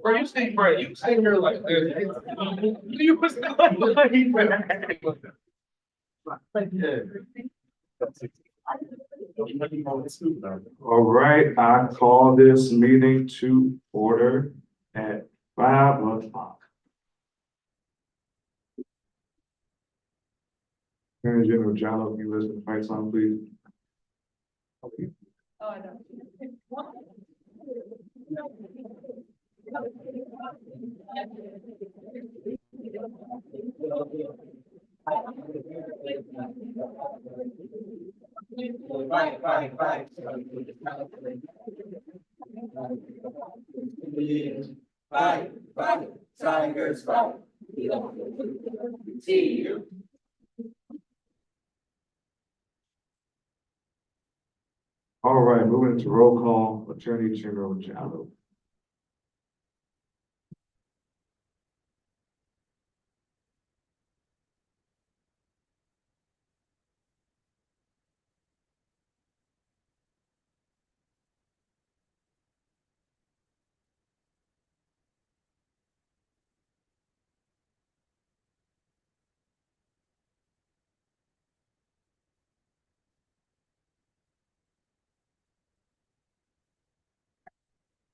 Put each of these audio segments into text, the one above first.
Bro, you stay, bro, you stay here like this. You was All right, I call this meeting to order at 5 o'clock. Attorney General Jallo, can you listen to fight song, please? Oh, I don't. Fight. Fight, Tigers fight. See you. All right, moving to roll call, Attorney General Jallo.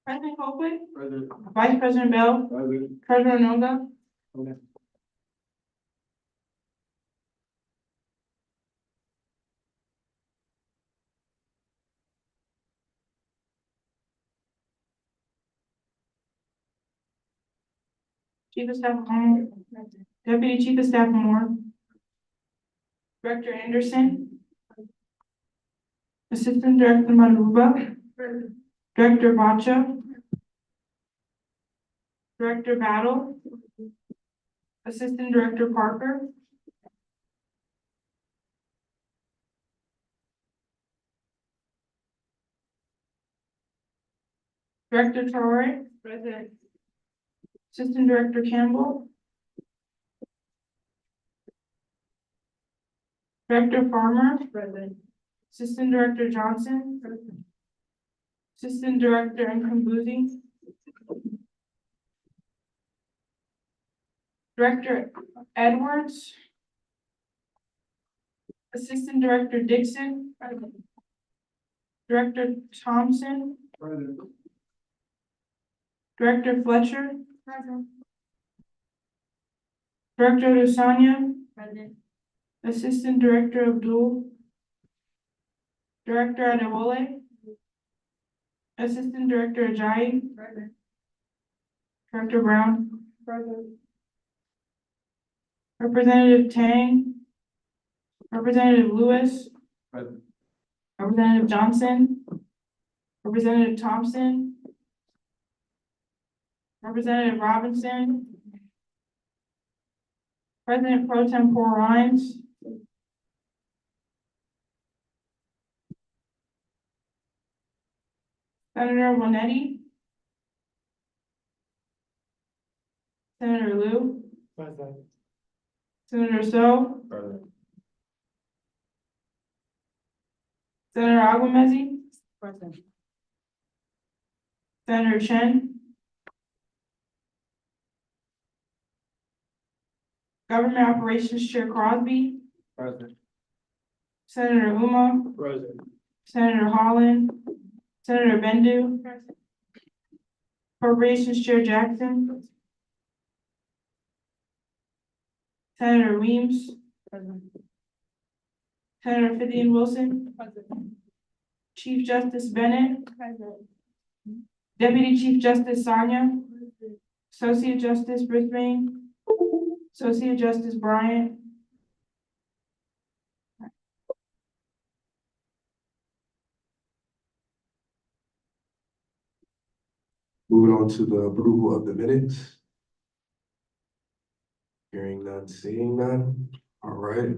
President Colquitt, President. Vice President Bell, Treasurer Nonga, Chief of Staff Homer, Deputy Chief of Staff Moore, Director Anderson, Assistant Director Maluba, Director Bacha, Director Battle, Assistant Director Parker, Director Torre, President, Assistant Director Campbell, Director Farmer, President, Assistant Director Johnson, President, Assistant Director Nkambuzi, Director Edwards, Assistant Director Dixon, President, Director Thompson, President. Director Fletcher, Present, Director Lusanya, President, Assistant Director Abdul, Director Adewale, Assistant Director Ajayi, Present, Director Brown, Present, Representative Tang, Representative Lewis, Present. Representative Johnson, Representative Thompson, Representative Robinson, President Pro Tempore Rhymes, Senator Monetti, Senator Liu, Present. Senator So, Present. Senator Agumezi, Present, Senator Chen, Government Operations Chair Crosby, Present. Senator Uma, Present. Senator Holland, Senator Bendu, Appropriations Chair Jackson, Senator Weems, Senator Vivian Wilson, Chief Justice Bennett, Deputy Chief Justice Sanya, Associate Justice Brisbane, Associate Justice Bryant, Moving on to the approval of the minutes. Hearing none, seeing none. All right.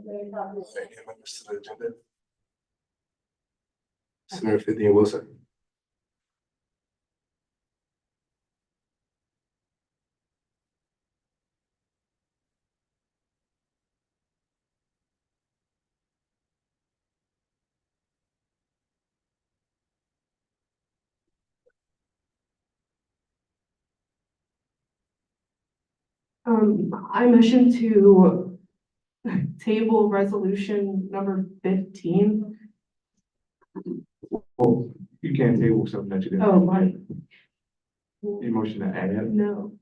Any amendments to the agenda? Senator Vivian Wilson. I motion to table resolution number 15. Oh, you can't table something that you didn't. Oh, my. You motion to add. No.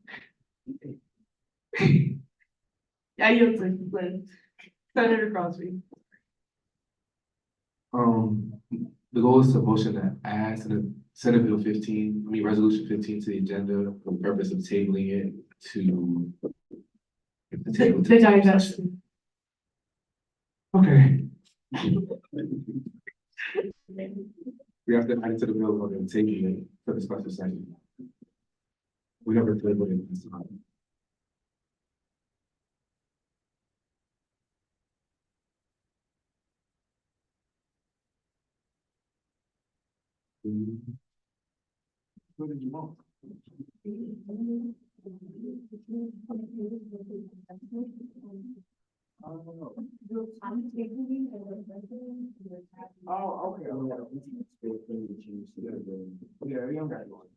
I yield to Lynn. Senator Crosby. The goal is to motion to add Senate Bill 15, Resolution 15 to the agenda for the purpose of tabling it to. The divestment. Okay, We have to add it to the bill and taking it for the special session. We never tabled it this time. what did you want? Oh, okay. Yeah, we don't got one.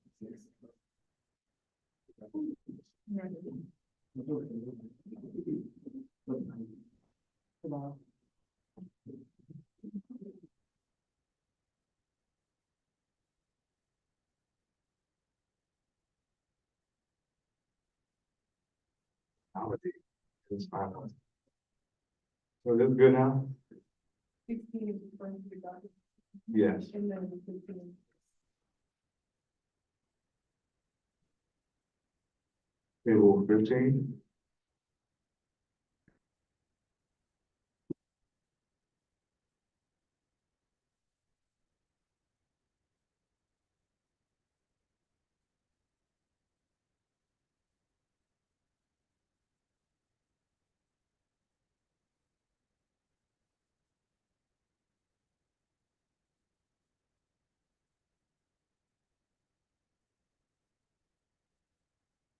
It's fine. So this good now? 16 is going to be done. Yes. And then 15. Table 15.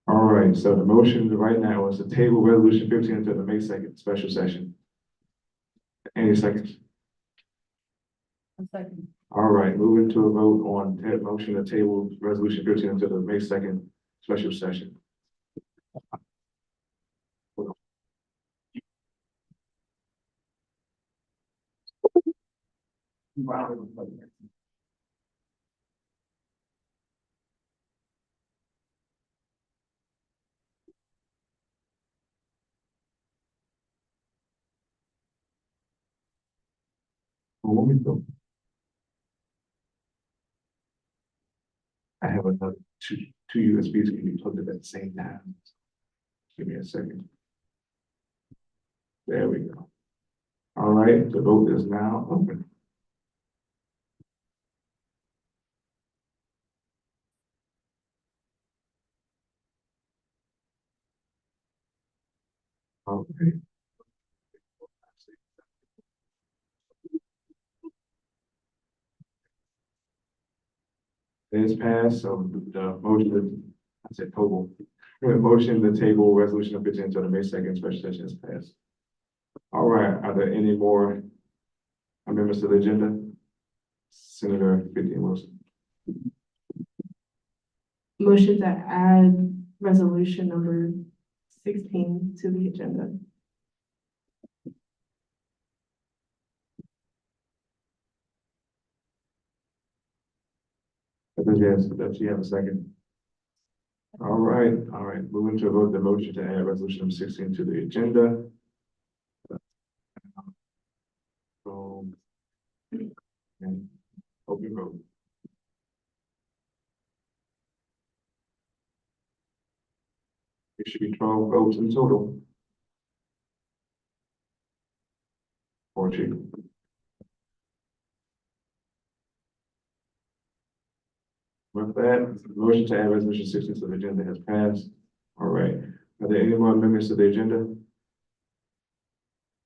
All right, so the motion right now is to table resolution 15 until the May 2nd special session. Any seconds? Second. All right, moving to a vote on that motion to table resolution 15 until the May 2nd special session. Let me go. I have another two USBs can be plugged in at the same time. Give me a second. There we go. All right, the vote is now open. Okay. It is passed, so the motion, I said table. The motion to table resolution of 15 until the May 2nd special session is passed. All right, are there any more amendments to the agenda? Senator Vivian Wilson. Motion to add resolution number 16 to the agenda. Yes, does she have a second? All right, moving to a vote, the motion to add resolution number 16 to the agenda. So, and open vote. It should be 12 votes in total. Or two. With that, the motion to add resolution 16 to the agenda has passed. All right, are there any more amendments to the agenda?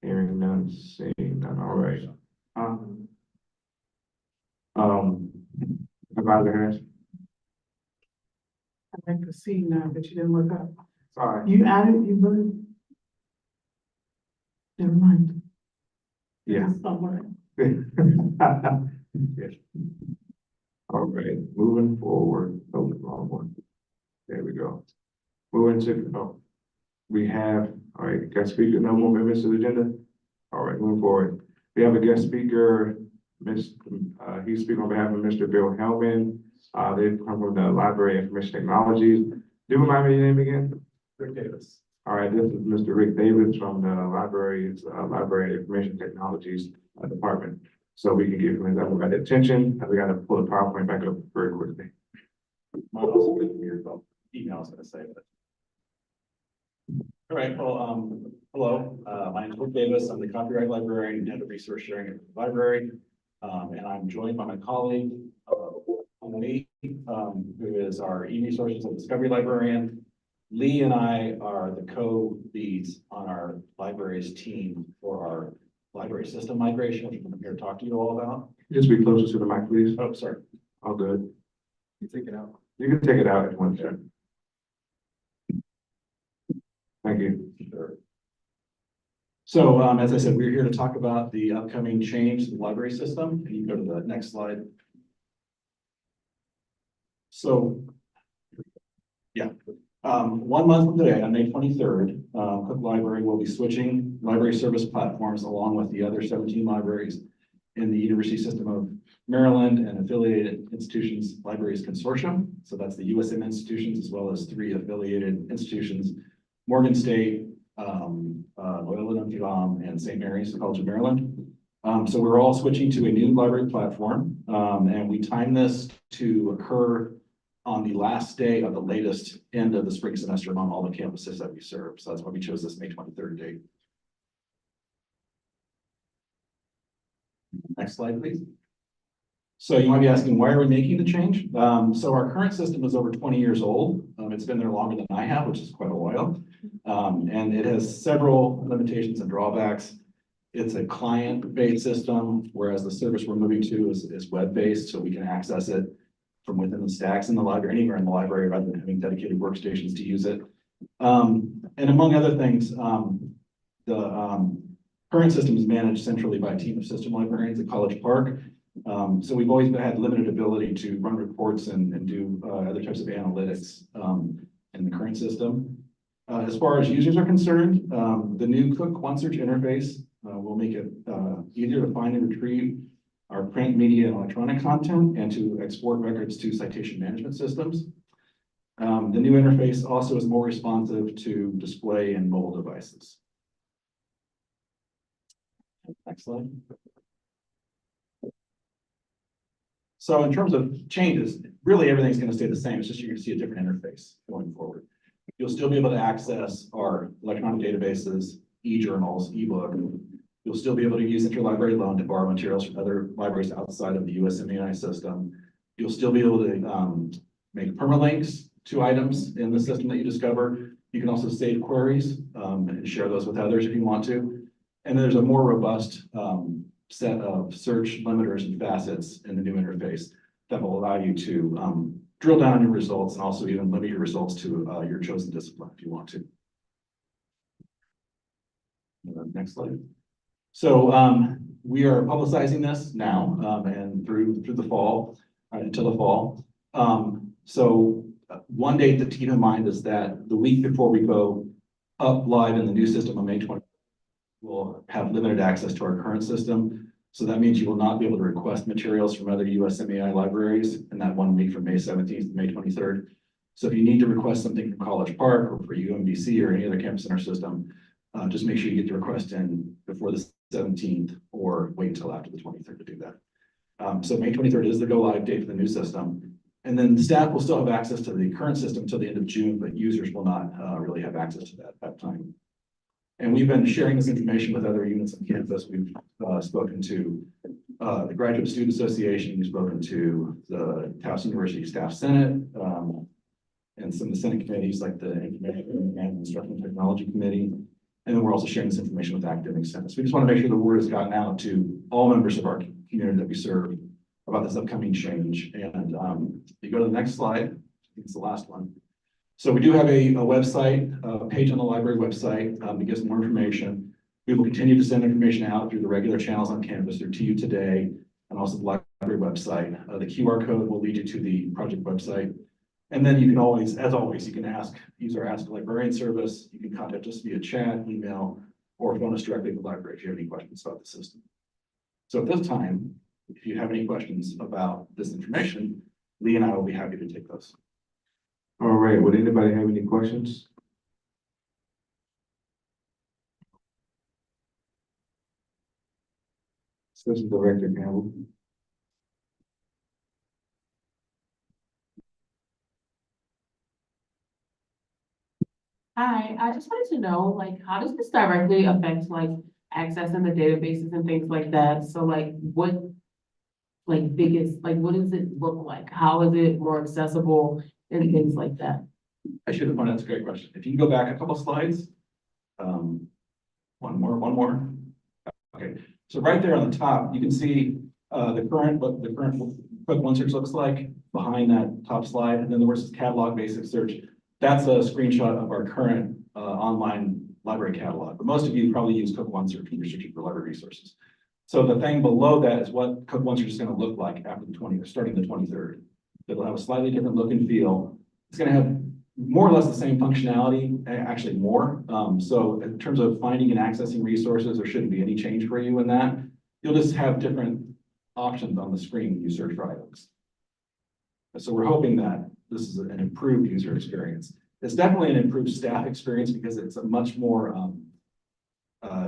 Hearing none, seeing none, all right. Supervisor Harris, I can see now, but you didn't look up. sorry, You added, you voted? Never mind. yeah. It's somewhere. Yes. All right, moving forward, oh, the wrong one. There we go. Moving to, oh, we have, all right, guest speaker, no more amendments to the agenda? All right, moving forward. We have a guest speaker, he's speaking on behalf of Mr. Bill Hellman. They come from the Library of Information Technologies. Do you remind me your name again? Rick Davis. All right, this is Mr. Rick Davis from the Library of Information Technologies Department. So we can give him his everybody attention. We got to pull the PowerPoint back up very quickly. Might also be weird, but email I was gonna say, but. All right, well, hello, my name is Rick Davis. I'm the copyright librarian and head of resource sharing at the library. And I'm joined by my colleague, Lee, who is our e-resources and discovery librarian. Lee and I are the co-leads on our library's team for our library system migration, which I'm here to talk to you all about. Just be closer to the mic, please. Oh, sorry. All good. You take it out. You can take it out if you want to. Thank you. Sure. So, as I said, we're here to talk about the upcoming change to the library system. Can you go to the next slide? So, yeah, 1 month from today, on May 23rd, Cook Library will be switching library service platforms along with the other 17 libraries in the University System of Maryland and affiliated institutions libraries consortium. So that's the USM institutions as well as 3 affiliated institutions, Morgan State, Loyola Notre Dame, and St. Mary's College of Maryland. So we're all switching to a new library platform, and we time this to occur on the last day of the latest end of the spring semester on all the campuses that we serve. So that's why we chose this May 23rd date. Next slide, please. So you might be asking, why are we making the change? So our current system is over 20 years old. It's been there longer than I have, which is quite a while. And it has several limitations and drawbacks. It's a client-based system, whereas the service we're moving to is web-based, so we can access it from within the stacks in the library, anywhere in the library, rather than having dedicated workstations to use it. And among other things, the current system is managed centrally by a team of system librarians at College Park. So we've always had limited ability to run reports and do other types of analytics in the current system. As far as users are concerned, the new Cook OneSearch interface will make it easier to find and retrieve our print, media, and electronic content and to export records to citation management systems. The new interface also is more responsive to display and mobile devices. Next slide. So in terms of changes, really everything's going to stay the same. It's just you're going to see a different interface going forward. You'll still be able to access our electronic databases, e-journals, ebook. You'll still be able to use interlibrary loan to borrow materials from other libraries outside of the USMEI system. You'll still be able to make permalinks to items in the system that you discover. You can also save queries and share those with others if you want to. And there's a more robust set of search limiters and facets in the new interface that will allow you to drill down on your results and also even limit your results to your chosen discipline if you want to. Next slide. So we are publicizing this now and through the fall, until the fall. So one date to keep in mind is that the week before we go up live in the new system on May 20th, we'll have limited access to our current system. So that means you will not be able to request materials from other USMEI libraries in that 1 week from May 17th to May 23rd. So if you need to request something from College Park or for UMBC or any other campus in our system, just make sure you get the request in before the 17th or wait until after the 23rd to do that. So May 23rd is the go live date for the new system. And then the staff will still have access to the current system until the end of June, but users will not really have access to that at that time. And we've been sharing this information with other units on campus. We've spoken to the Graduate Student Association, we've spoken to the Tufts University Staff Senate, and some of the Senate committees like the Information and Instructional Technology Committee. And then we're also sharing this information with academic senate. So we just want to make sure the word has gotten out to all members of our community that we serve about this upcoming change. And if you go to the next slide, I think it's the last one. So we do have a website, a page on the library website that gives more information. We will continue to send information out through the regular channels on campus, through TU Today, and also the library website. The QR code will lead you to the project website. And then you can always, as always, you can use our Ask a Librarian service. You can contact us via chat, email, or phone us directly at the library if you have any questions about the system. So at this time, if you have any questions about this information, Lee and I will be happy to take those. All right, would anybody have any questions? Assistant Director Campbell. Hi, I just wanted to know, like, how does this directly affect like accessing the databases and things like that? So like, what, like, biggest, like, what does it look like? How is it more accessible and things like that? I should have pointed, that's a great question. If you can go back a couple slides. One more. Okay, so right there on the top, you can see what the current Quick One Search looks like behind that top slide, and then there was catalog basic search. That's a screenshot of our current online library catalog, but most of you probably use Cook One Search when you're searching for library resources. So the thing below that is what Cook One Search is going to look like after starting the 23rd. It'll have a slightly different look and feel. It's going to have more or less the same functionality, actually more. So in terms of finding and accessing resources, there shouldn't be any change for you in that. You'll just have different options on the screen when you search for items. So we're hoping that this is an improved user experience. It's definitely an improved staff experience because it's a much more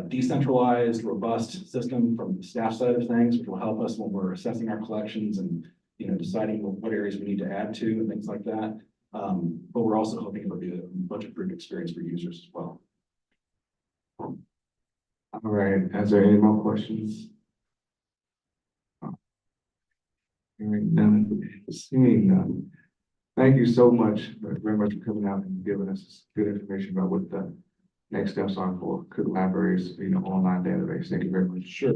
decentralized, robust system from the staff side of things, which will help us when we're assessing our collections and deciding what areas we need to add to and things like that. But we're also hoping it'll be a much improved experience for users as well. All right, is there any more questions? Hearing none, seeing none. Thank you so much, very much for coming out and giving us good information about what the next steps are for Cook Libraries, online database. Thank you very much. Sure.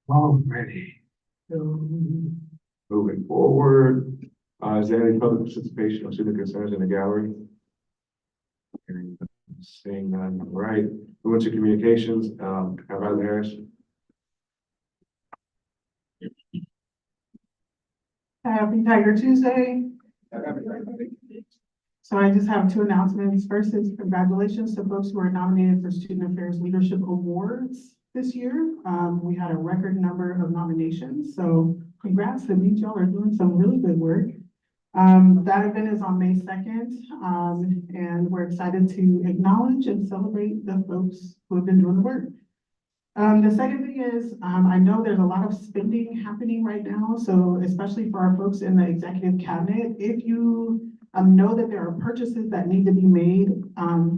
Alrighty. Moving forward, is there any public participation or student concerns in the gallery? Seeing none, all right. Moving to communications, Advisor Harris. Happy Tiger Tuesday. So I just have two announcements. First is congratulations to folks who are nominated for Student Affairs Leadership Awards this year. We had a record number of nominations, so congrats. That means y'all are doing some really good work. That event is on May 2nd, and we're excited to acknowledge and celebrate the folks who have been doing the work. The second thing is, I know there's a lot of spending happening right now, so especially for our folks in the executive cabinet, if you know that there are purchases that need to be made,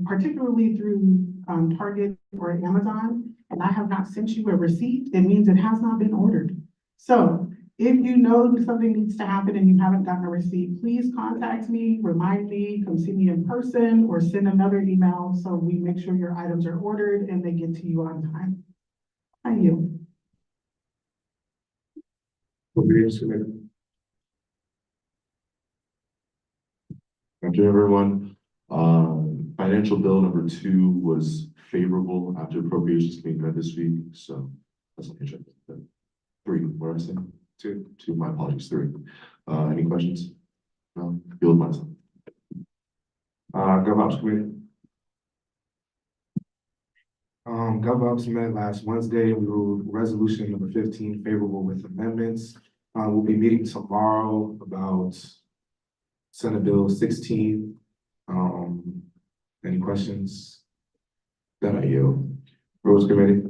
particularly through Target or Amazon, and I have not sent you a receipt, it means it has not been ordered. So if you know something needs to happen and you haven't gotten a receipt, please contact me, remind me, come see me in person, or send another email so we make sure your items are ordered and they get to you on time. Thank you. Thank you, everyone. Financial bill number 2 was favorable after appropriations committee met this week, so that's an interesting. 3, what did I say? 2, my apologies, 3. Any questions? No, field myself. GovOps Committee. GovOps met last Wednesday. We ruled resolution number 15 favorable with amendments. We'll be meeting tomorrow about Senate Bill 16. Any questions? Then I yield. Rules Committee.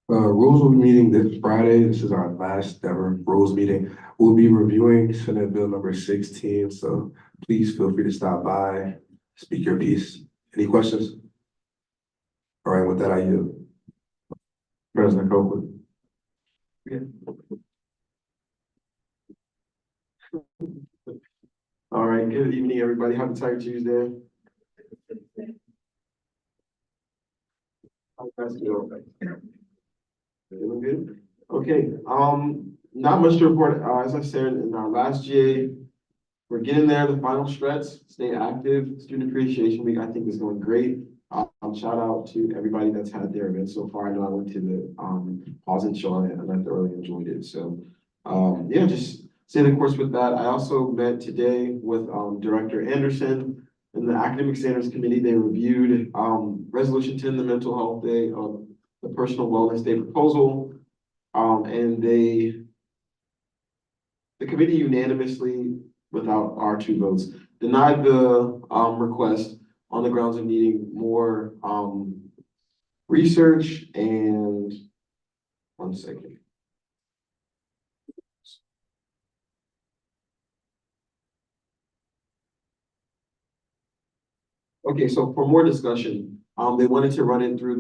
Rules will be meeting this Friday. This is our last ever rules meeting. We'll be reviewing Senate Bill number 16. So please feel free to stop by, speak your piece. Any questions? All right, with that, I yield. President Copeland. All right, good evening, everybody. Happy Tiger Tuesday. How you guys doing? Doing good? Okay. Okay, not much to report. As I said in our last GA, we're getting there, the final stretch, stay active. Student Appreciation Week, I think, is going great. Shout out to everybody that's had their event so far. I know I went to the Pause and Show and I thoroughly enjoyed it. So, yeah, just stay the course with that. I also met today with Director Anderson and the Academic Standards Committee. They reviewed Resolution 10, the Mental Health Day of the Personal Wellness Day proposal. And the committee unanimously, without our 2 votes, denied the request on the grounds of needing more research and 1 second. Okay, so for more discussion, they wanted to run it through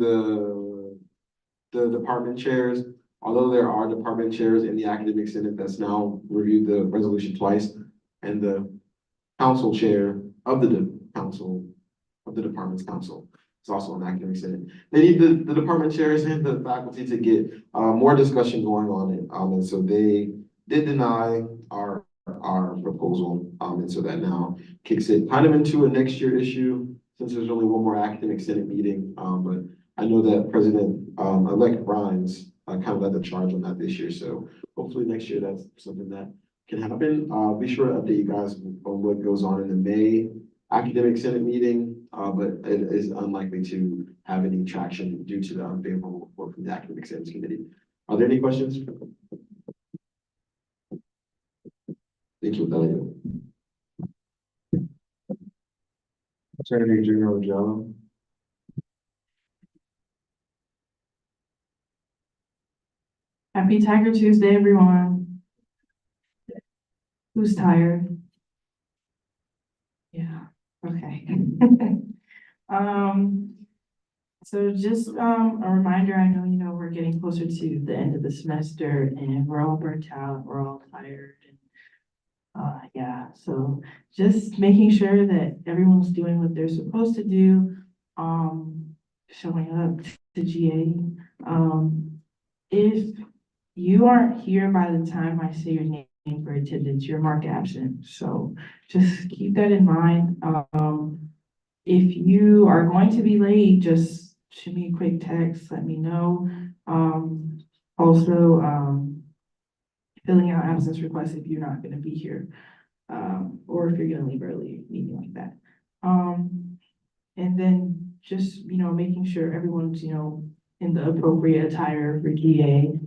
the department chairs. Although there are department chairs in the academic senate that's now reviewed the resolution twice, and the council chair of the council of the department's council is also an academic senate. They need the department chairs and the faculty to get more discussion going on it. And so they did deny our proposal. And so that now kicks it kind of into a next year issue, since there's only 1 more academic senate meeting. But I know that President-elect Grimes kind of led the charge on that this year. So hopefully next year that's something that can happen. Be sure to update you guys on what goes on in the May academic senate meeting, but it is unlikely to have any traction due to the unfavorable report from the academic senate committee. Are there any questions? Thank you, Delegate. Attorney General Jello. Happy Tiger Tuesday, everyone. Who's tired? Yeah, okay. So just a reminder, I know, we're getting closer to the end of the semester and we're all burnt out, we're all tired. And yeah, so just making sure that everyone's doing what they're supposed to do, showing up to GA. If you aren't here by the time I say your name for attendance, you're marked absent. So just keep that in mind. If you are going to be late, just shoot me a quick text, let me know. Also, filling out absence requests if you're not gonna be here, or if you're gonna leave early, anything like that. And then just, making sure everyone's, in the appropriate attire for GA,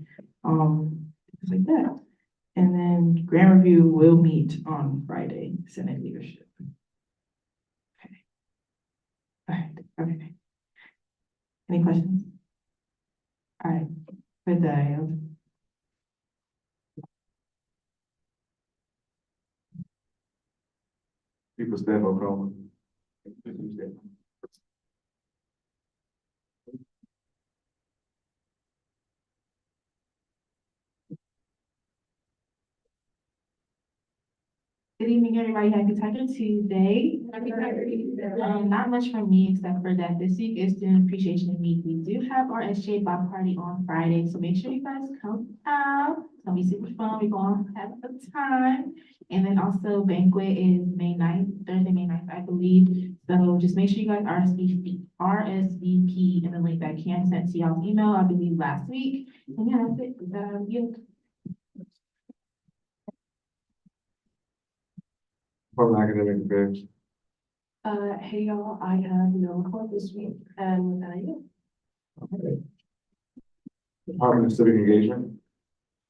things like that. And then grant review will meet on Friday, Senate leadership. Okay. All right, okay. Any questions? All right, good day. People staff Oklahoma. Good evening, everybody. Happy Tiger Tuesday. Not much from me except for that this week is Student Appreciation Week. We do have our SGA block party on Friday, so make sure you guys come out. It's gonna be super fun. We're gonna have a time. And then also banquet is May 9th, Thursday, May 9th, I believe. So just make sure you guys RSVP in the link that Cam sent to y'all's email, I believe last week. And yeah, that's it. From academic affairs. Hey y'all, I have no report this week and yeah. Okay. Department of Civic Engagement,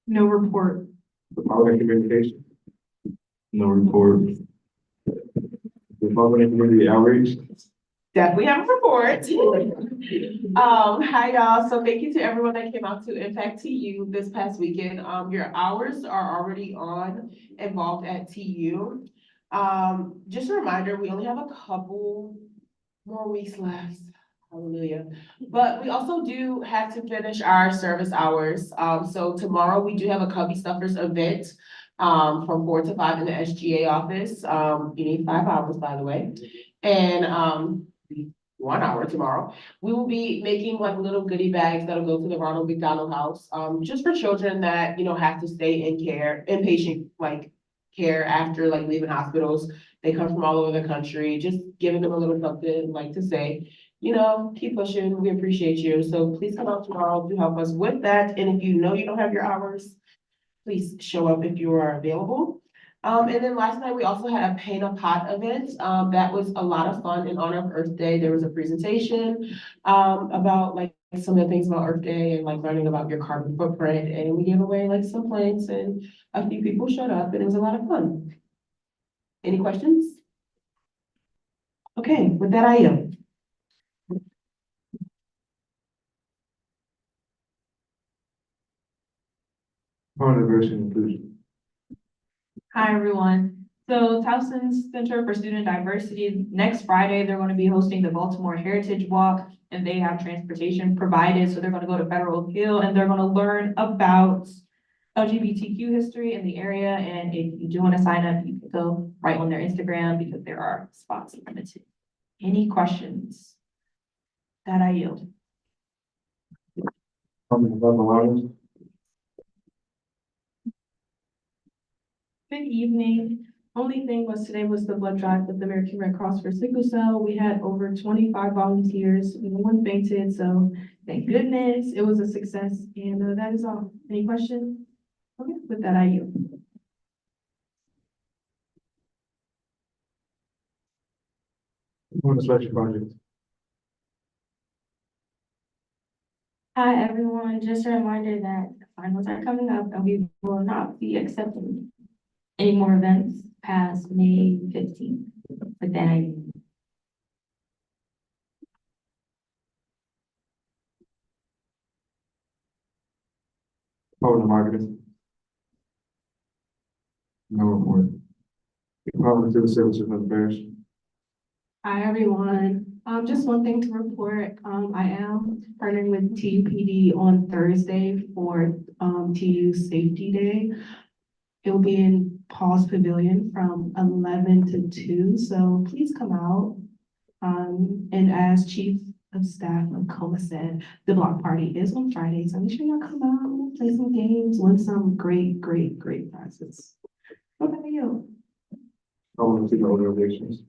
No report. Department of Communication, No report. Department of Community Outreach. Definitely have a report. Hi y'all, so thank you to everyone that came out to Impact TU this past weekend. Your hours are already involved at TU. Just a reminder, we only have a couple more weeks left. Hallelujah. But we also do have to finish our service hours. So tomorrow we do have a Cubby Stuffers event from 4 to 5 in the SGA office. You need 5 hours, by the way. And 1 hour tomorrow. We will be making like little goodie bags that'll go to the Ronald McDonald House, just for children that, you know, have to stay in care, inpatient, like care after like leaving hospitals. They come from all over the country, just giving them a little something like to say, you know, keep pushing, we appreciate you. So please come out tomorrow to help us with that. And if you know you don't have your hours, please show up if you are available. And then last night, we also had a paint a pot event. That was a lot of fun in honor of Earth Day. There was a presentation, about like some of the things about Earth Day and like learning about your carbon footprint. And we gave away like some plates and a few people showed up and it was a lot of fun. Any questions? Okay, with that, I yield. Part of diversity and inclusion. Hi, everyone. So Towson Center for Student Diversity, next Friday, they're going to be hosting the Baltimore Heritage Walk, and they have transportation provided. So they're going to go to Federal Hill and they're going to learn about LGBTQ history in the area. And if you do want to sign up, you can go right on their Instagram because there are spots limited. Any questions? That I yield. Good evening. Only thing was today was the blood drive with the American Red Cross for sickle cell. We had over 25 volunteers. No one fainted, so thank goodness it was a success. And that is all. Any questions? Okay, with that, I yield. On the special project. Hi, everyone. Just a reminder that the finals are coming up and we will not be accepting any more events past May 15th. With that, I yield. Part of marketing. No report. Department of Civil Services and Affairs. Hi, everyone. Just one thing to report. I am partnering with TUPD on Thursday for, TU Safety Day. It will be in Paul's Pavilion from 11 to 2, so please come out. And as Chief of Staff of COLA said, the block party is on Friday, so make sure y'all come out, play some games, win some great prizes. Okay, you. I want to see the organizations.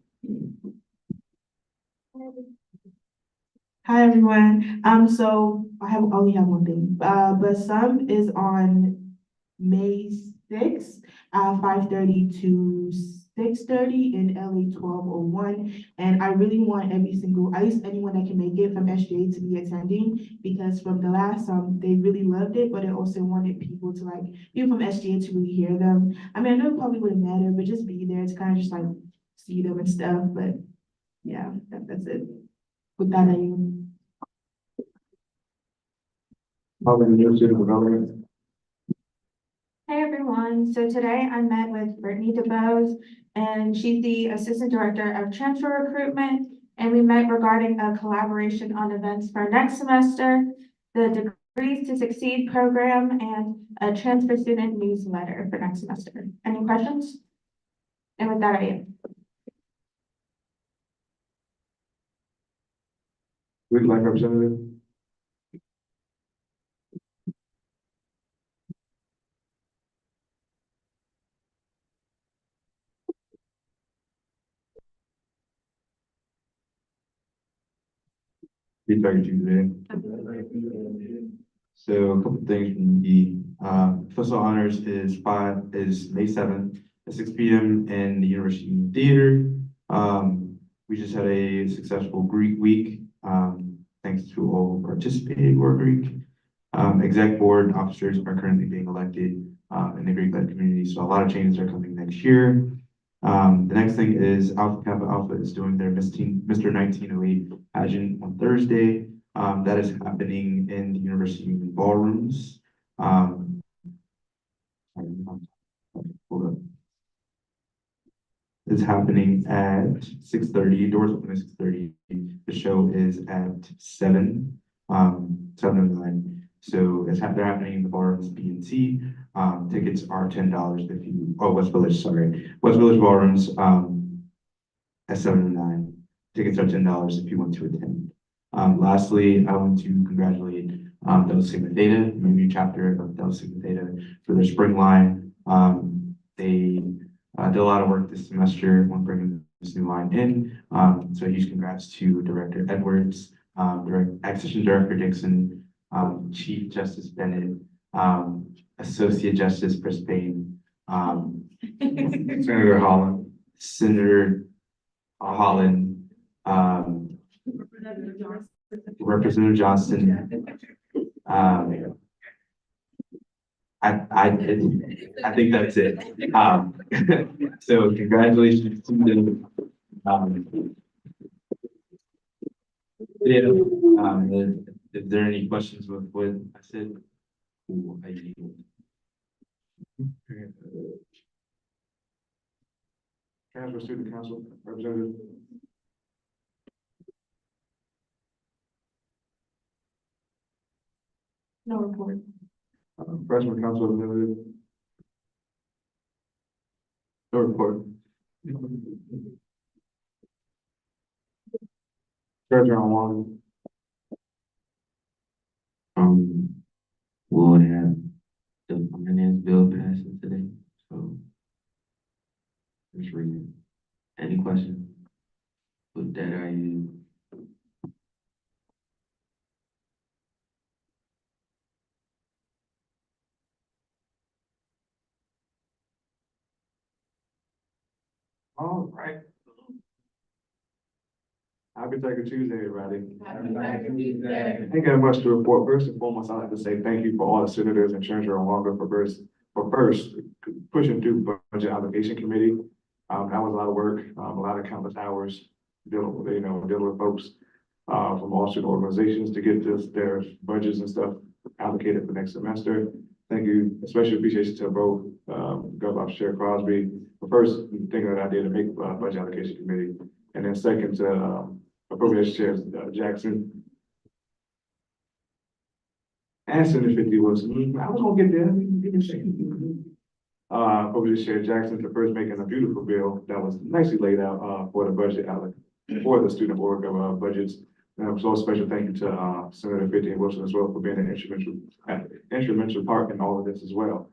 Hi, everyone. So I only have one thing, but some is on May 6th, 5:30 to 6:30 in LA 1201. And I really want at least anyone that can make it from SGA to be attending, because from the last, they really loved it, but I also wanted people to like, people from SGA to really hear them. I mean, I know it probably wouldn't matter, but just be there to kind of just like see them and stuff, but yeah, that's it. With that, Public and New Student Development. Hey, everyone. So today I met with Brittany DeBose, and she's the Assistant Director of Transfer Recruitment. And we met regarding a collaboration on events for next semester, the Degrees to Succeed program, and a transfer student newsletter for next semester. Any questions? And with that, I am. We'd like representative. Feedback Tuesday. So a couple things from me. Festival Honors is May 7th at 6 p.m. in the University Theater. We just had a successful Greek week. Thanks to all who participated who are Greek. Exec board officers are currently being elected in the Greek-led community, so a lot of changes are coming next year. The next thing is Alpha Kappa Alpha is doing their Mr. 1908 pageant on Thursday. That is happening in the University ballrooms. Hold up. It's happening at 6:30. Doors open at 6:30. The show is at 7, 7:09. So they're happening in the ballrooms B and C. Tickets are $10 if you, West Village Ballrooms, at 7 to 9. Tickets are $10 if you want to attend. Lastly, I want to congratulate Delta Sigma Theta, community chapter of Delta Sigma Theta for their spring line. They did a lot of work this semester when bringing this new line in. So huge congrats to Director Edwards, Acquisition Director Dixon, Chief Justice Bennett, Associate Justice Brisbane, Senator Holland, Representative Johnson. I think that's it. So congratulations to them. If there are any questions with what I said? Ooh, I yield. Transfer Student Council Representative. No report. Freshman Council Representative. No report. Treasurer on We'll have the finance bill passing today, so. Just reading. Any questions? With that, are you? All right. Happy Taco Tuesday, everybody. Ain't got much to report. First and foremost, I'd like to say thank you for all the senators and Treasurer Longo for first pushing through budget allocation committee. That was a lot of work, a lot of countless hours dealing with folks from all student organizations to get their budgets and stuff allocated for next semester. Thank you, especially appreciation to both Governor Chair Crosby for first thinking of that idea to make budget allocation committee, and then second to Appropriations Chair Jackson. And Senator 50 was, I was gonna get there. Appropriations Chair Jackson for first making a beautiful bill that was nicely laid out for the budget for the student board of budgets. And so a special thank you to Senator 50 Wilson as well for being an instrumental part in all of this as well.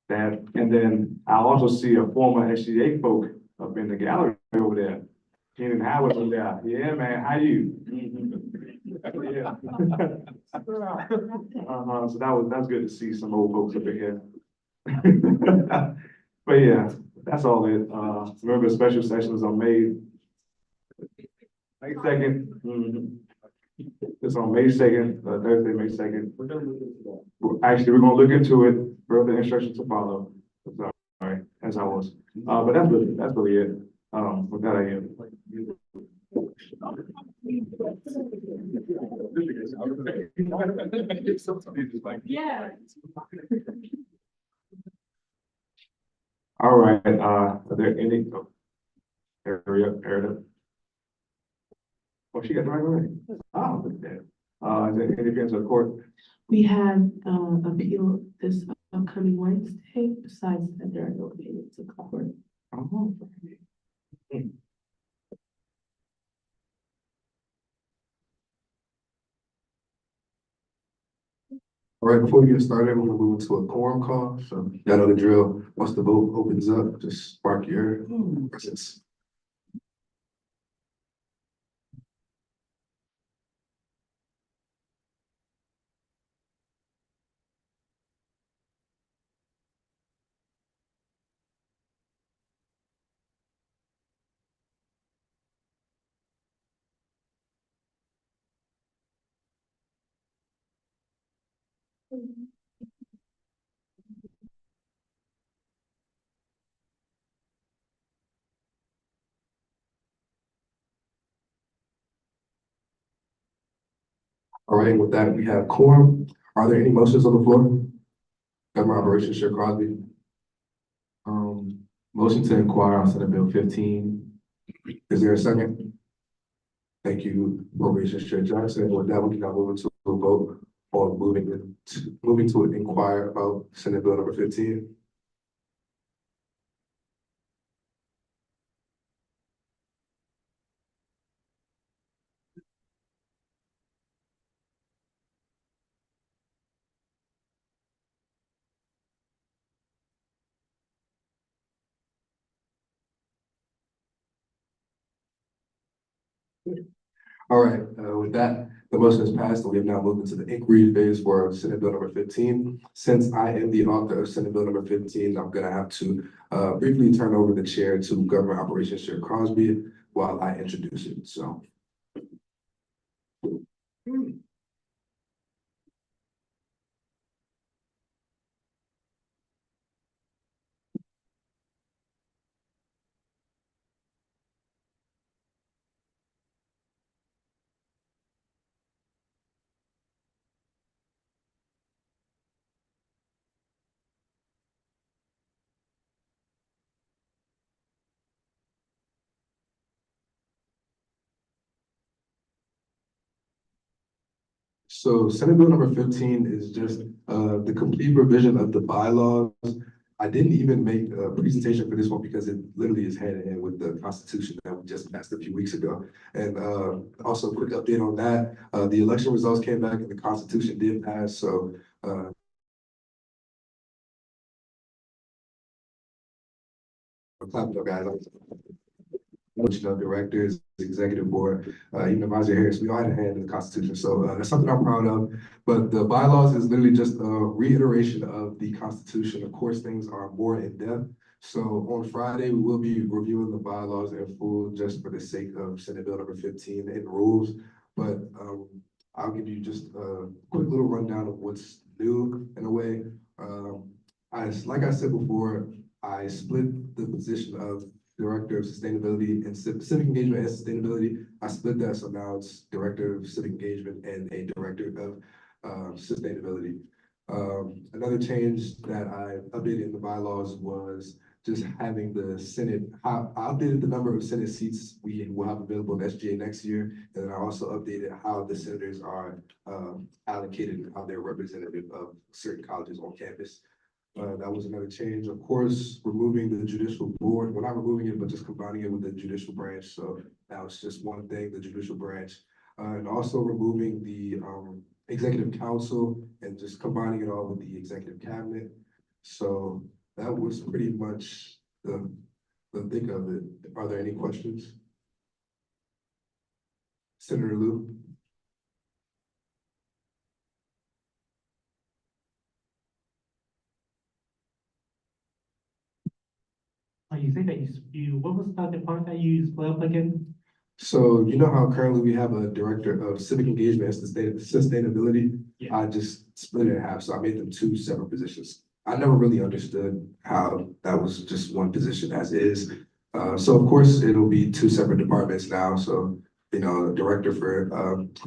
And then I also see a former SGA folk up in the gallery over there. Kenan Howard over there. Yeah, man, how you? Yeah. So that's good to see some old folks up in here. But yeah, that's all it. Remember the special session is on May 2nd. It's on May 2nd, Thursday, May 2nd. Actually, we're gonna look into it, further instructions to follow. All right, as I was. But that's really it. With that, I am. Yeah. All right, are there any? Area. Oh, she got the right way. Oh, look at that. Is there any appearance of the court? We have appeal this upcoming Wednesday. Besides that, there are no appeals to court. Oh. All right, before we get started, we're gonna move into a quorum call. So y'all know the drill. Once the vote opens up, just mark your presence. All right, with that, we have quorum. Are there any motions on the floor? Government Operations Chair Crosby. Motion to inquire on Senate Bill 15. Is there a second? Thank you, Appropriations Chair Johnson. With that, we can now move into a vote on moving to inquire about Senate Bill number 15. All right, with that, the motion is passed, and we have now moved into the inquiry phase for Senate Bill number 15. Since I am the author of Senate Bill number 15, I'm gonna have to briefly turn over the chair to Government Operations Chair Crosby while I introduce it, so. So Senate Bill number 15 is just the complete revision of the bylaws. I didn't even make a presentation for this one because it literally is hand in hand with the Constitution that we just passed a few weeks ago. And also a quick update on that, the election results came back and the Constitution did pass, so clap it up, guys. Directors, executive board, even Advisor Harris, we all had a hand in the Constitution. So that's something I'm proud of. But the bylaws is literally just a reiteration of the Constitution. Of course, things are more in depth. So on Friday, we will be reviewing the bylaws in full just for the sake of Senate Bill number 15 and rules. But I'll give you just a quick little rundown of what's new in a way. Like I said before, I split the position of Director of Sustainability and Civic Engagement and Sustainability. I split that, so now it's Director of Civic Engagement and a Director of Sustainability. Another change that I updated in the bylaws was just having the Senate, I updated the number of Senate seats we will have available in SGA next year. And then I also updated how the senators are allocated and how they're representative of certain colleges on campus. That was another change. Of course, removing the judicial board, well, not removing it, but just combining it with the judicial branch. So now it's just one thing, the judicial branch. And also removing the executive council and just combining it all with the executive cabinet. So that was pretty much the thick of it. Are there any questions? Senator Liu? You say that what was the part that you split up again? So you know how currently we have a director of civic engagement and sustainability? Yeah. I just split it in half, so I made them two separate positions. I never really understood how that was just one position as is. So of course, it'll be two separate departments now. So, you know, a director for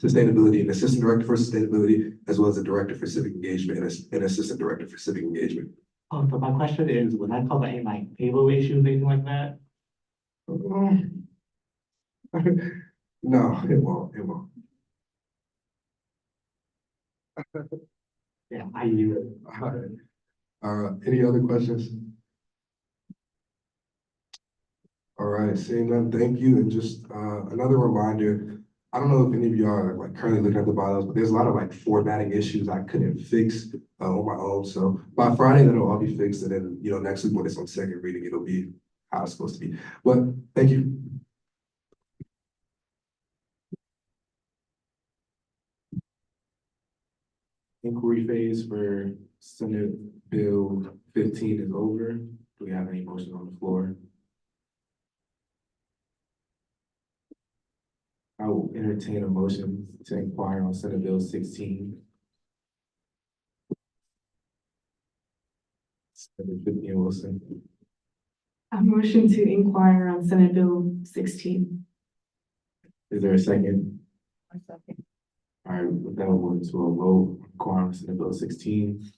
sustainability and assistant director for sustainability, as well as a director for civic engagement and an assistant director for civic engagement. Oh, but my question is, would that cause any like payroll issues, anything like that? No, it won't, it won't. Yeah, I knew it. Any other questions? All right, seeing none, thank you. And just another reminder, I don't know if any of you are like currently looking at the bylaws, but there's a lot of like formatting issues I couldn't fix on my own. So by Friday, that'll all be fixed. And then, you know, next week when it's on second reading, it'll be how it's supposed to be. But thank you. Inquiry phase for Senate Bill 15 is over. Do we have any motion on the floor? I will entertain a motion to inquire on Senate Bill 16. Senator Vivian Wilson. I motion to inquire on Senate Bill 16. Is there a second? A second. All right, with that, we'll move to a vote, inquire on Senate Bill 16.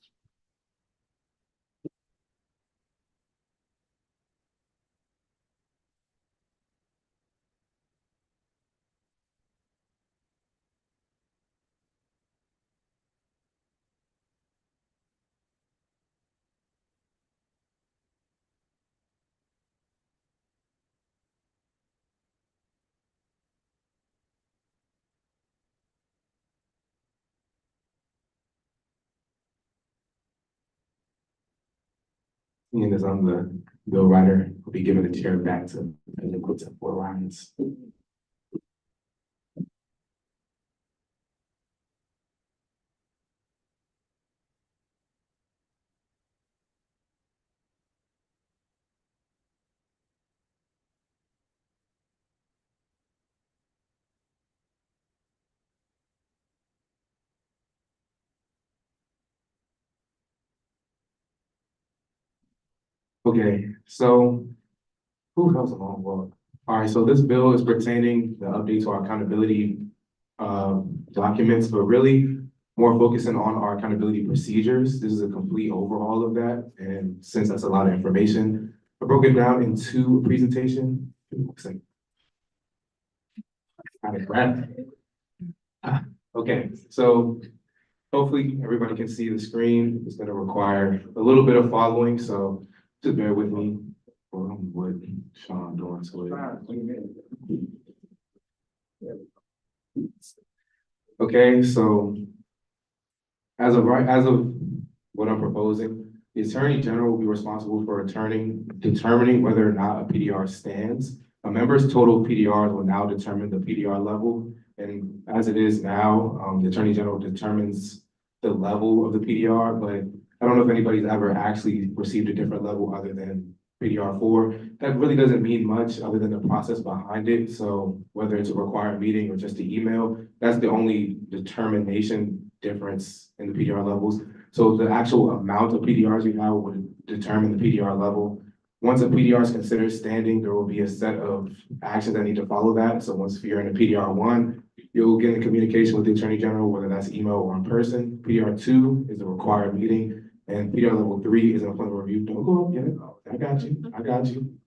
Seeing as I'm the bill writer, I'll be giving the chair back to President Pro Tempore Lyons. Okay, so, who else along? Well, all right, so this bill is pertaining the update to our accountability documents, but really more focusing on our accountability procedures. This is a complete overhaul of that, and since that's a lot of information, I broke it down into a presentation. Okay, so hopefully everybody can see the screen. It's gonna require a little bit of following, so just bear with me for what Sean doing to it. Okay, so as of what I'm proposing, the Attorney General will be responsible for determining whether or not a PDR stands. A member's total PDRs will now determine the PDR level, and as it is now, the Attorney General determines the level of the PDR, but I don't know if anybody's ever actually received a different level other than PDR 4. That really doesn't mean much other than the process behind it. So whether it's a required meeting or just an email, that's the only determination difference in the PDR levels. So the actual amount of PDRs you have would determine the PDR level. Once a PDR is considered standing, there will be a set of actions that need to follow that. So once you're in a PDR 1, you'll get in communication with the Attorney General, whether that's email or in person. PDR 2 is a required meeting, and PDR level 3 is an employment review. Don't go up yet. I got you.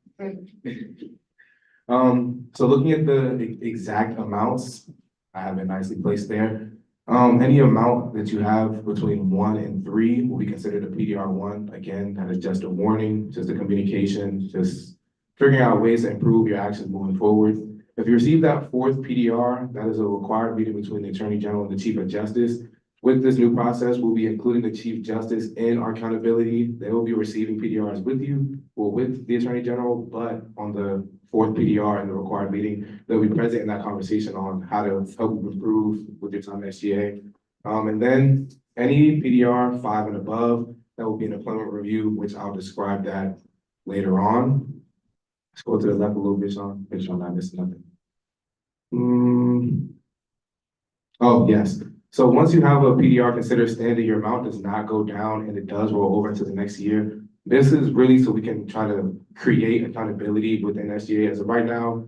So looking at the exact amounts, I have it nicely placed there. Any amount that you have between 1 and 3 will be considered a PDR 1. Again, that is just a warning, just a communication, just figuring out ways to improve your actions moving forward. If you receive that 4th PDR, that is a required meeting between the Attorney General and the Chief of Justice. With this new process, we'll be including the Chief Justice in our accountability. They will be receiving PDRs with you or with the Attorney General, but on the 4th PDR in the required meeting, they'll be present in that conversation on how to help improve with your time at SGA. And then any PDR 5 and above, that will be an employment review, which I'll describe that later on. Let's go to the left a little bit, Sean, make sure I'm not missing nothing. Oh, yes. So once you have a PDR considered standing, your amount does not go down and it does roll over into the next year. This is really so we can try to create accountability within SGA. As of right now,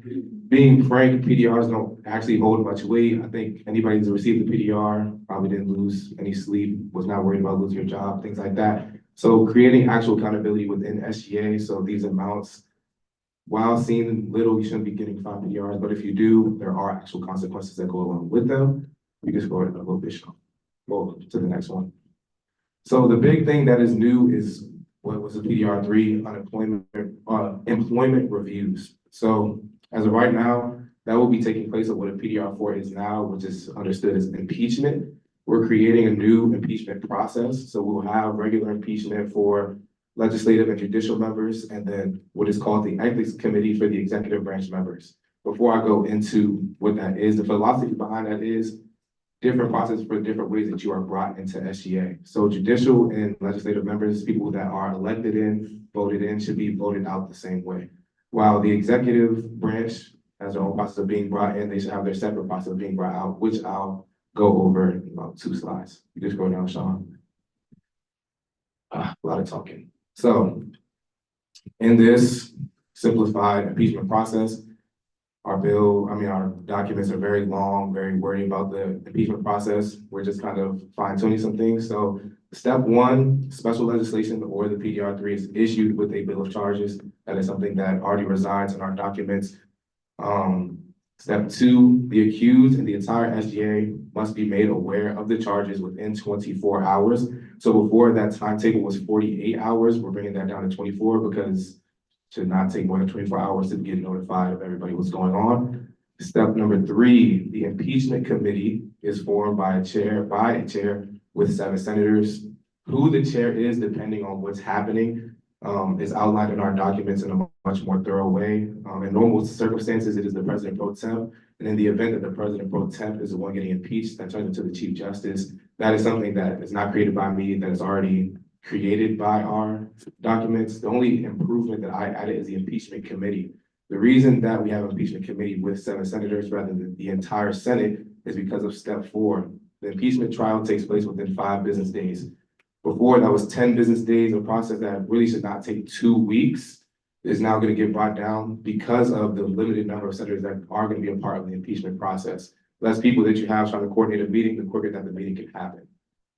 being frank, PDRs don't actually hold much weight. I think anybody who's received the PDR probably didn't lose any sleep, was not worried about losing your job, things like that. So creating actual accountability within SGA, so these amounts, while seeming little, you shouldn't be getting 5 PDRs, but if you do, there are actual consequences that go along with them. We just go ahead a little bit, Sean. Well, to the next one. So the big thing that is new is what was a PDR 3 employment reviews. So as of right now, that will be taking place of what a PDR 4 is now, which is understood as impeachment. We're creating a new impeachment process. So we'll have regular impeachment for legislative and judicial members, and then what is called the Ethics Committee for the executive branch members. Before I go into what that is, the philosophy behind that is different process for different ways that you are brought into SGA. So judicial and legislative members, people that are elected in, voted in, should be voted out the same way. While the executive branch has their own process of being brought in, they should have their separate process of being brought out, which I'll go over in about 2 slides. You just go down, Sean. A lot of talking. So in this simplified impeachment process, our documents are very long, very wordy about the impeachment process. We're just kind of fine tuning some things. So step 1, special legislation or the PDR 3 is issued with a bill of charges. That is something that already resides in our documents. Step 2, the accused and the entire SGA must be made aware of the charges within 24 hours. So before that timetable was 48 hours, we're bringing that down to 24 because it should not take more than 24 hours to get notified of everybody what's going on. Step number 3, the impeachment committee is formed by a chair with 7 senators. Who the chair is, depending on what's happening, is outlined in our documents in a much more thorough way. In normal circumstances, it is the president pro temp. And in the event that the president pro temp is the one getting impeached, that turns into the chief justice. That is something that is not created by me, that is already created by our documents. The only improvement that I added is the impeachment committee. The reason that we have an impeachment committee with 7 senators rather than the entire Senate is because of step 4. The impeachment trial takes place within 5 business days. before that was 10 business days, a process that really should not take 2 weeks is now gonna get brought down because of the limited number of senators that are gonna be a part of the impeachment process. Less people that you have trying to coordinate a meeting, the quicker that the meeting can happen.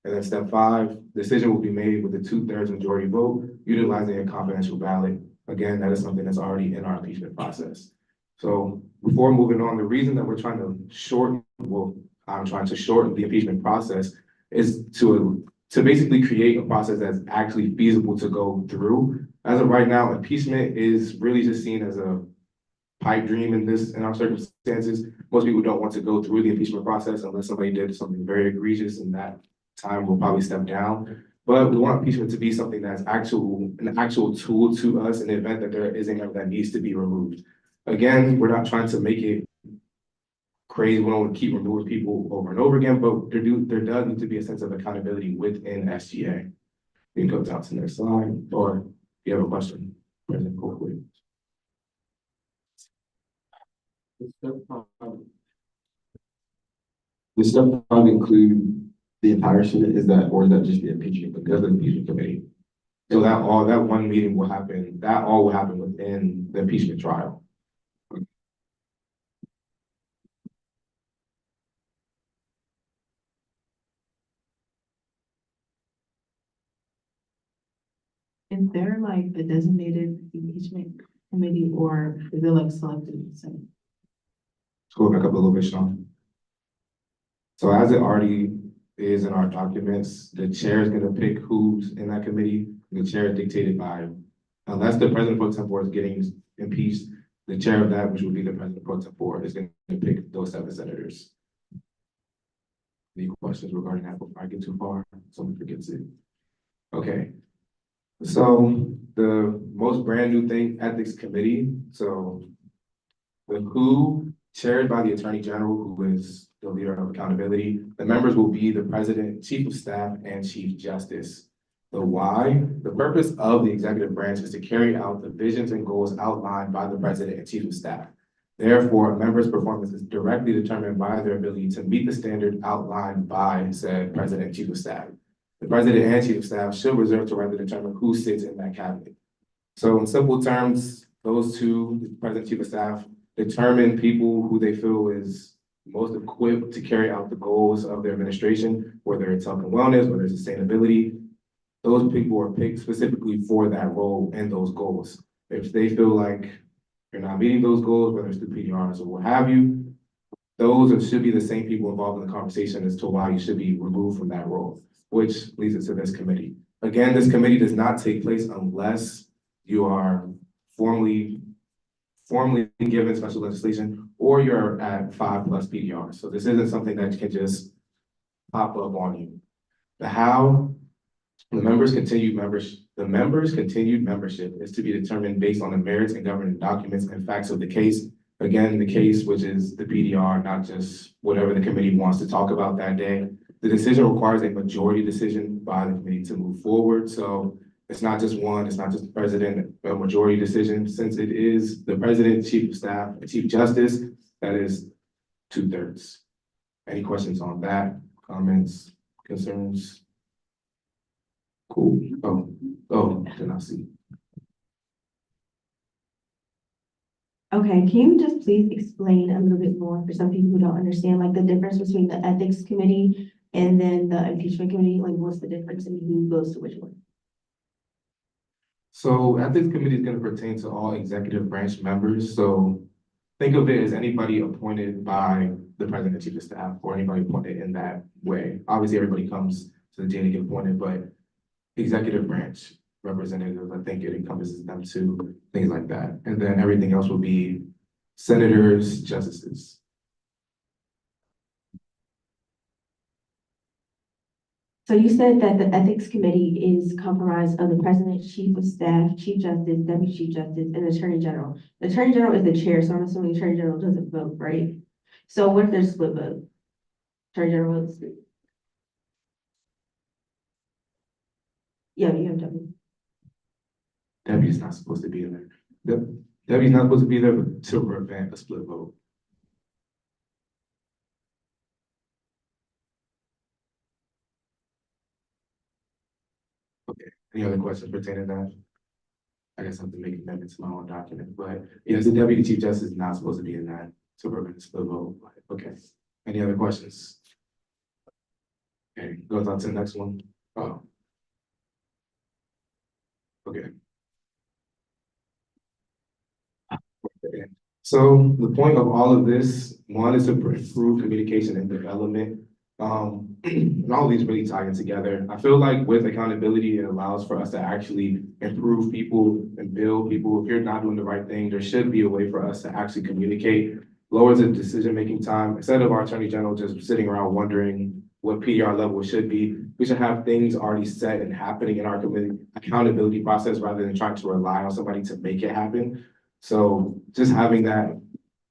And then step 5, decision will be made with a 2/3 majority vote, utilizing a confidential ballot. Again, that is something that's already in our impeachment process. So before moving on, the reason that we're trying to shorten, well, I'm trying to shorten the impeachment process is to basically create a process that's actually feasible to go through. As of right now, impeachment is really just seen as a pipe dream in our circumstances. Most people don't want to go through the impeachment process unless somebody did something very egregious, and that time will probably step down. But we want impeachment to be something that's an actual tool to us in the event that there is anything that needs to be removed. Again, we're not trying to make it crazy. We don't want to keep removing people over and over again, but there does need to be a sense of accountability within SGA. You can go down to the next slide, or if you have a question, President Coakley. Does step 5 include the entire Senate? Is that, or is that just the impeachment? Because of the impeachment committee. So that one meeting will happen, that all will happen within the impeachment trial. Is there like a designated impeachment committee or is it like selected? Let's go back up a little bit, Sean. So as it already is in our documents, the chair is gonna pick who's in that committee. The chair is dictated by, unless the president pro tempore is getting impeached, the chair of that, which would be the president pro tempore, is gonna pick those 7 senators. Any questions regarding that before I get too far? Someone forgets it. Okay. So the most brand new thing, ethics committee. So the WHO, chaired by the Attorney General, who is the leader of accountability. The members will be the president, chief of staff, and chief justice. The why, the purpose of the executive branch is to carry out the visions and goals outlined by the president and chief of staff. Therefore, a member's performance is directly determined by their ability to meet the standard outlined by said president and chief of staff. The president and chief of staff should reserve the right to determine who sits in that cabinet. So in simple terms, those two, the president and chief of staff, determine people who they feel is most equipped to carry out the goals of their administration, whether it's health and wellness, whether it's sustainability. Those people are picked specifically for that role and those goals. If they feel like you're not meeting those goals, whether it's through PDRs or what have you, those should be the same people involved in the conversation as to why you should be removed from that role, which leads us to this committee. Again, this committee does not take place unless you are formally given special legislation or you're at 5+ PDRs. So this isn't something that can just pop up on you. The how, the members' continued membership is to be determined based on the merits and governing documents and facts of the case. Again, the case, which is the PDR, not just whatever the committee wants to talk about that day. The decision requires a majority decision by the committee to move forward. So it's not just one, it's not just the president, a majority decision. Since it is the president, chief of staff, and chief justice, that is 2/3. Any questions on that? Comments, concerns? Cool. Oh, did not see. Okay, can you just please explain a little bit more for some people who don't understand, like the difference between the ethics committee and then the impeachment committee? Like, what's the difference and who goes to which one? So ethics committee is going to pertain to all executive branch members. So think of it as anybody appointed by the president and chief of staff or anybody appointed in that way. Obviously, everybody comes to the jail to get appointed, but executive branch representatives, I think it encompasses them too, things like that. And then everything else will be senators, justices. So you said that the ethics committee is comprised of the president, chief of staff, chief justice, deputy chief justice, and attorney general. The attorney general is the chair, so I'm assuming the attorney general doesn't vote, right? So what if there's split vote? Attorney general votes. Yeah, you have W. Debbie's not supposed to be in there. Debbie's not supposed to be there to prevent a split vote. Any other questions pertaining to that? I guess I have to make amendments to my own document, but yes, the deputy chief justice is not supposed to be in that to prevent split vote. Okay, any other questions? Okay, goes on to the next one. Oh. Okay. Okay. So the point of all of this, one is to improve communication and development. And all these really tie in together. I feel like with accountability, it allows for us to actually improve people and build people. If you're not doing the right thing, there should be a way for us to actually communicate, lowers the decision-making time. Instead of our attorney general just sitting around wondering what PDR level it should be, we should have things already set and happening in our committee accountability process rather than trying to rely on somebody to make it happen. So just having that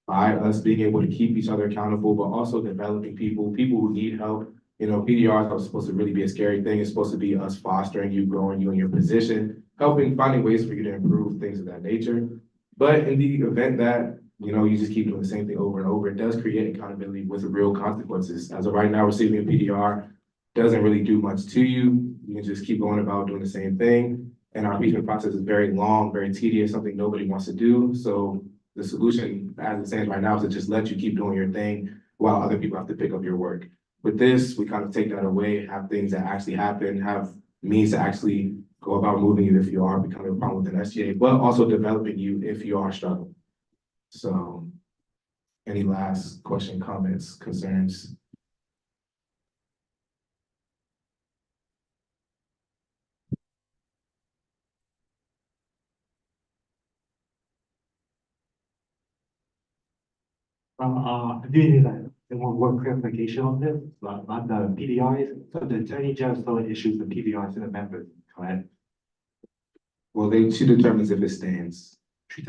by us being able to keep each other accountable, but also developing people who need help. You know, PDR is not supposed to really be a scary thing. It's supposed to be us fostering you, growing you in your position, helping, finding ways for you to improve, things of that nature. But in the event that, you know, you just keep doing the same thing over and over, it does create accountability with real consequences. As of right now, receiving a PDR doesn't really do much to you. You can just keep going about doing the same thing. And our impeachment process is very long, very tedious, something nobody wants to do. So the solution, as it stands right now, is to just let you keep doing your thing while other people have to pick up your work. With this, we kind of take that away, have things that actually happen, have means to actually go about moving you if you are becoming a problem with an SGA, but also developing you if you are struggling. So any last question, comments, concerns? I do need one clarification on this, on the PDIs. So the attorney general still issues the PDIs to the members, correct? Well, she determines if it stands. If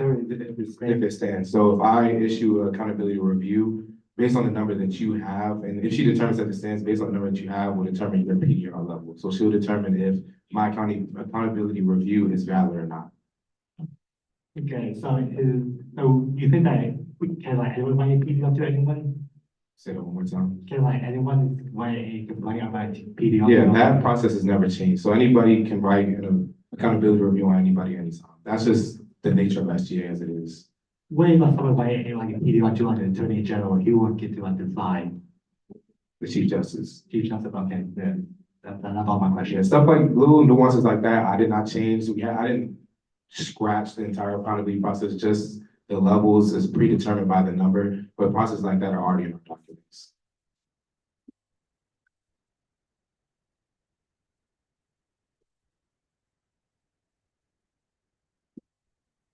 it stands. So if I issue an accountability review based on the number that you have, and if she determines that it stands based on the number that you have, will determine your PDR level. So she'll determine if my accountability review is valid or not. Okay, so you think that can like anyone write a PDR to anyone? Say that one more time. Can like anyone write a complaint about PDR? Yeah, that process has never changed. So anybody can write an accountability review on anybody anytime. That's just the nature of SGA as it is. What if someone write like a PDR to like the attorney general, he won't get to like decide? The chief justice. Chief justice, okay, then that's all my question. Yeah, stuff like little nuances like that, I did not change. I didn't scratch the entire accountability process, just the levels is predetermined by the number, but processes like that are already in our documents.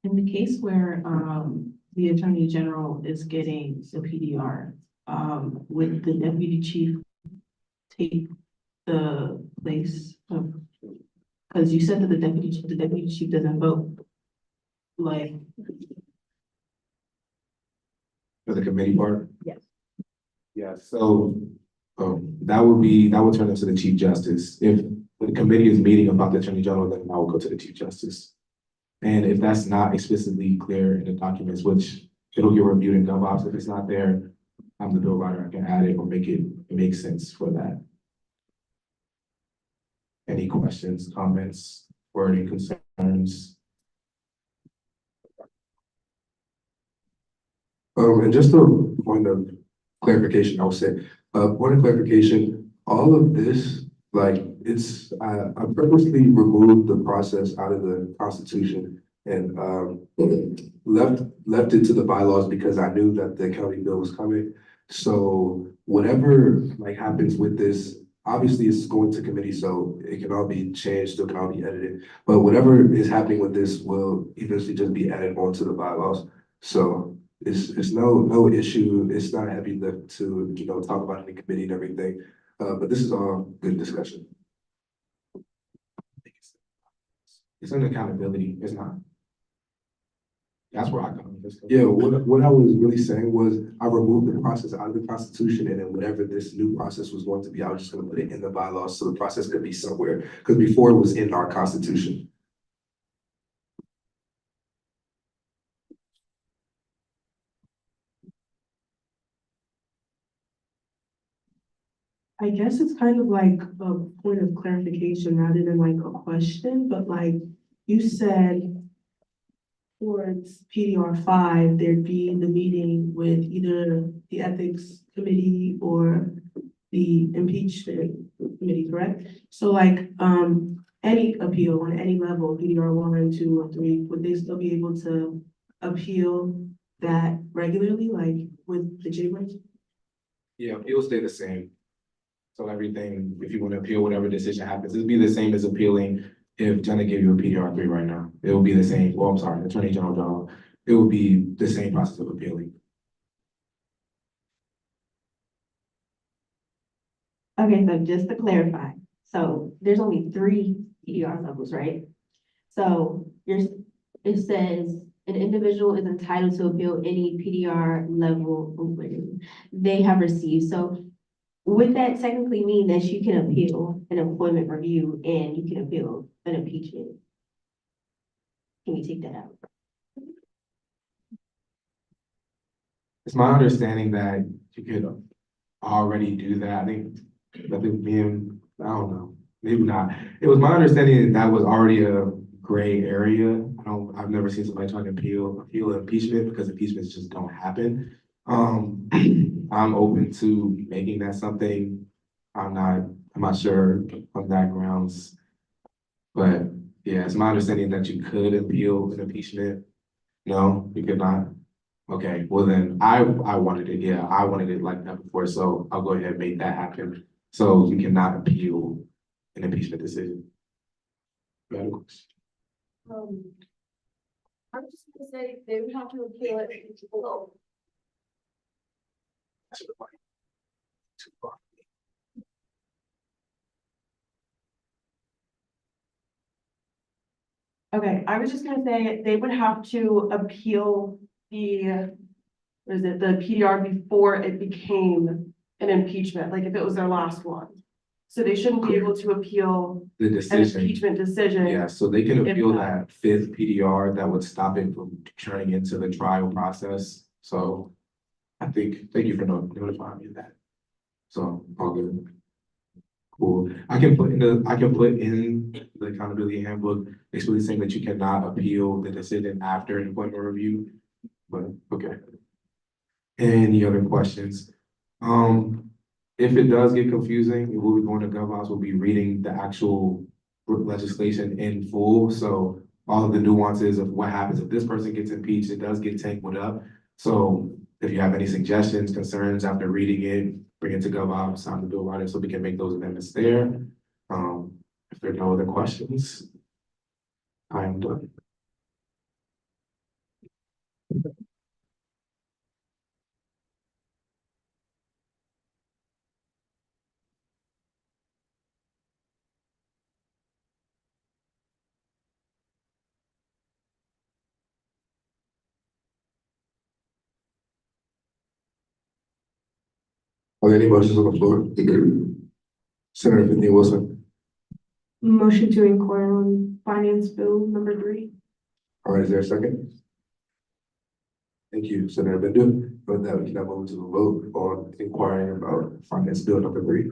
In the case where, the attorney general is getting the PDR, would the deputy chief take the place of, because you said that the deputy chief doesn't vote. Like, For the committee part? yes. Yeah, so, that would turn into the chief justice. If the committee is meeting about the attorney general, then I will go to the chief justice. And if that's not explicitly clear in the documents, which it'll get reviewed in GovOps, if it's not there, I'm the bill writer, I can add it or make it make sense for that. Any questions, comments, wording, concerns? And just a point of clarification, I would say, point of clarification, all of this, like, I purposely removed the process out of the Constitution and, left it to the bylaws because I knew that the county bill was coming. So whatever like happens with this, obviously it's going to committee, so it can all be changed, it can all be edited. But whatever is happening with this will eventually just be added onto the bylaws. So it's no issue. It's not a heavy lift to, you know, talk about in the committee and everything. But this is all good discussion. It's an accountability, it's not. That's where I come from. Yeah, what I was really saying was I removed the process out of the Constitution, and then whatever this new process was going to be, I was just gonna put it in the bylaws so the process could be somewhere. Because before it was in our Constitution. I guess it's kind of like a point of clarification rather than like a question, but like you said towards PDR 5, there'd be the meeting with either the ethics committee or the impeachment committee, correct? So like, any appeal on any level, PDR 1, 2, or 3, would they still be able to appeal that regularly, like with the J-Rams? Yeah, it will stay the same. So everything, if you want to appeal whatever decision happens, it'll be the same as appealing if Jenna gave you a PDR 3 right now. It will be the same, well, I'm sorry, Attorney General Dodd. It will be the same process of appealing. Okay, so just to clarify, so there's only 3 PDR levels, right? So it says an individual is entitled to appeal any PDR level they have received. So would that technically mean that you can appeal an employment review and you can appeal an impeachment? Can you take that out? It's my understanding that you could already do that. I think me and, I don't know, maybe not. It was my understanding that that was already a gray area. I've never seen somebody trying to appeal impeachment because impeachments just don't happen. I'm open to making that something. I'm not sure on that grounds. But yeah, it's my understanding that you could appeal an impeachment. No, you could not. Okay, well then I wanted it like that before, so I'll go ahead and make that happen. So you cannot appeal an impeachment decision. I'm just gonna say they would have to appeal it. Okay, I was just gonna say they would have to appeal the PDR before it became an impeachment, like if it was their last one. So they shouldn't be able to appeal The an decision, impeachment decision. yeah, so they can If appeal not- that 5th PDR that would stop it from turning into the trial process. So I think, thank you for notifying me of that. So, all good. Cool. I can put in the accountability handbook, basically saying that you cannot appeal the decision after an employment review, but, okay. Any other questions? If it does get confusing, we'll be going to GovOps, we'll be reading the actual legislation in full, so all of the nuances of what happens if this person gets impeached, it does get tangled up. So if you have any suggestions, concerns after reading it, bring it to GovOps, I'm the bill writer, so we can make those amendments there. If there are no other questions, I am done. Are there any motions on the floor? Senator Finley Wilson. Motion to inquire on finance bill number 3. All right, is there a second? Thank you, Senator Bindu. With that, we can now move to the vote on inquiring about finance bill number 3.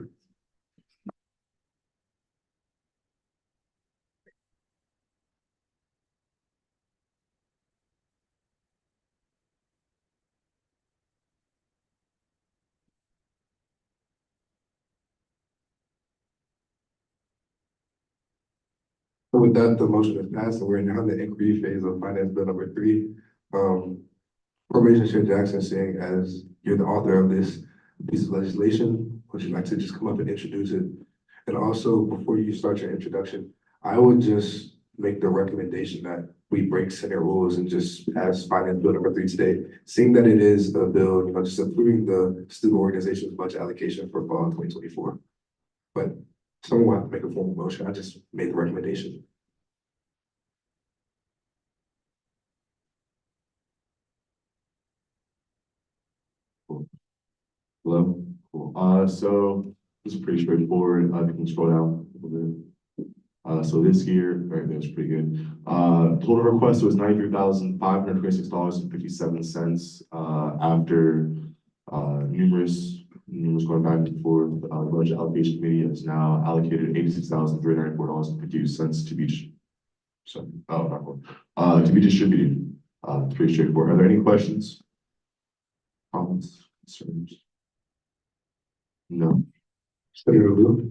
So with that, the motion is passed, and we're now in the inquiry phase of finance bill number 3. Probation Chair Jackson, seeing as you're the author of this piece of legislation, would you like to just come up and introduce it? And also, before you start your introduction, I would just make the recommendation that we break Senate rules and just pass finance bill number 3 today, seeing that it is a bill, just approving the student organization's budget allocation for fall 2024. But someone will have to make a formal motion. I just made the recommendation. Hello, cool. So this is pretty straightforward. You can scroll down a little bit. So this year, everything was pretty good. Total request was $93,526.57, after numerous and it was going back and forth. Budget allocation committee has now allocated $86,304 and 52 cents to be, sorry, not one, to be distributed. It's pretty straightforward. Are there any questions? Comments, concerns? No. Senator Lewis.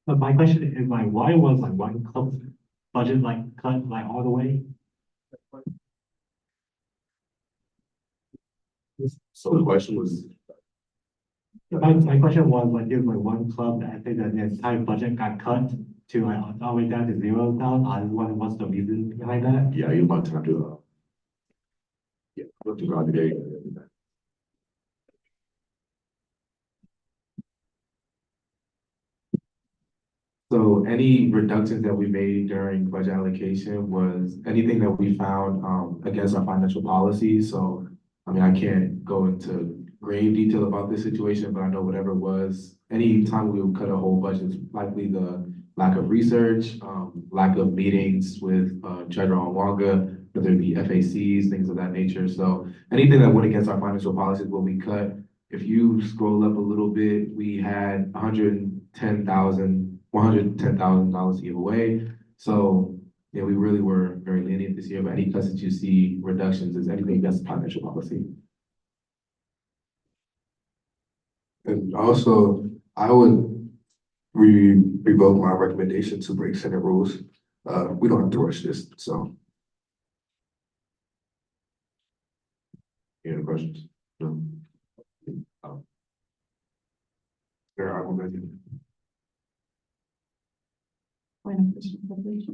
But my question is like, why was like one club budget like cut like all the way? So the question was, My question was like, there's like one club that I think that the entire budget got cut to like all the way down to zero now. I was wondering what's the reason behind that? yeah, you might have to, look to God today. So any reductions that we made during budget allocation was anything that we found against our financial policy. So, I mean, I can't go into grave detail about this situation, but I know whatever it was, any time we would cut a whole budget, it's likely the lack of research, lack of meetings with Treasurer Onwanga, whether it be FACs, things of that nature. So anything that went against our financial policies will be cut. If you scroll up a little bit, we had $110,000 to give away. So, yeah, we really were very lenient this year, but any cuts that you see, reductions, is anything that's financial policy. And also, I would revoke my recommendation to break Senate rules. We don't have to rush this, so. Any other questions? No. There are arguments. Point of personal privilege.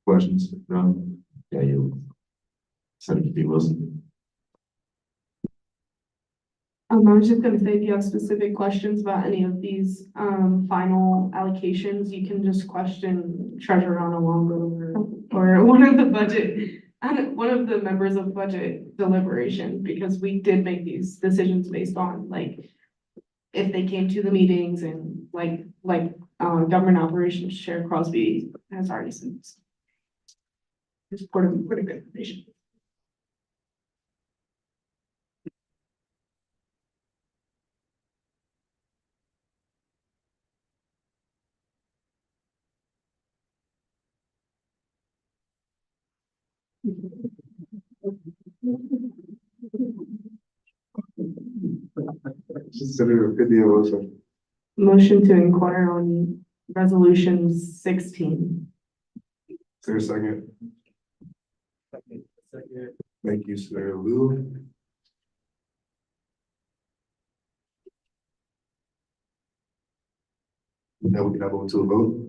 Questions? No? Yeah, you. Senator B. Wilson. I was just gonna say, if you have specific questions about any of these, final allocations, you can just question Treasurer Onwanga or one of the budget, one of the members of budget deliberation, because we did make these decisions based on, like, if they came to the meetings and government operations Chair Crosby has already said. Just pretty good information. Senator Cynthia Wilson. Motion to inquire on resolution 16. Is there a second? Thank you, Senator Liu. Now we can have on to a vote.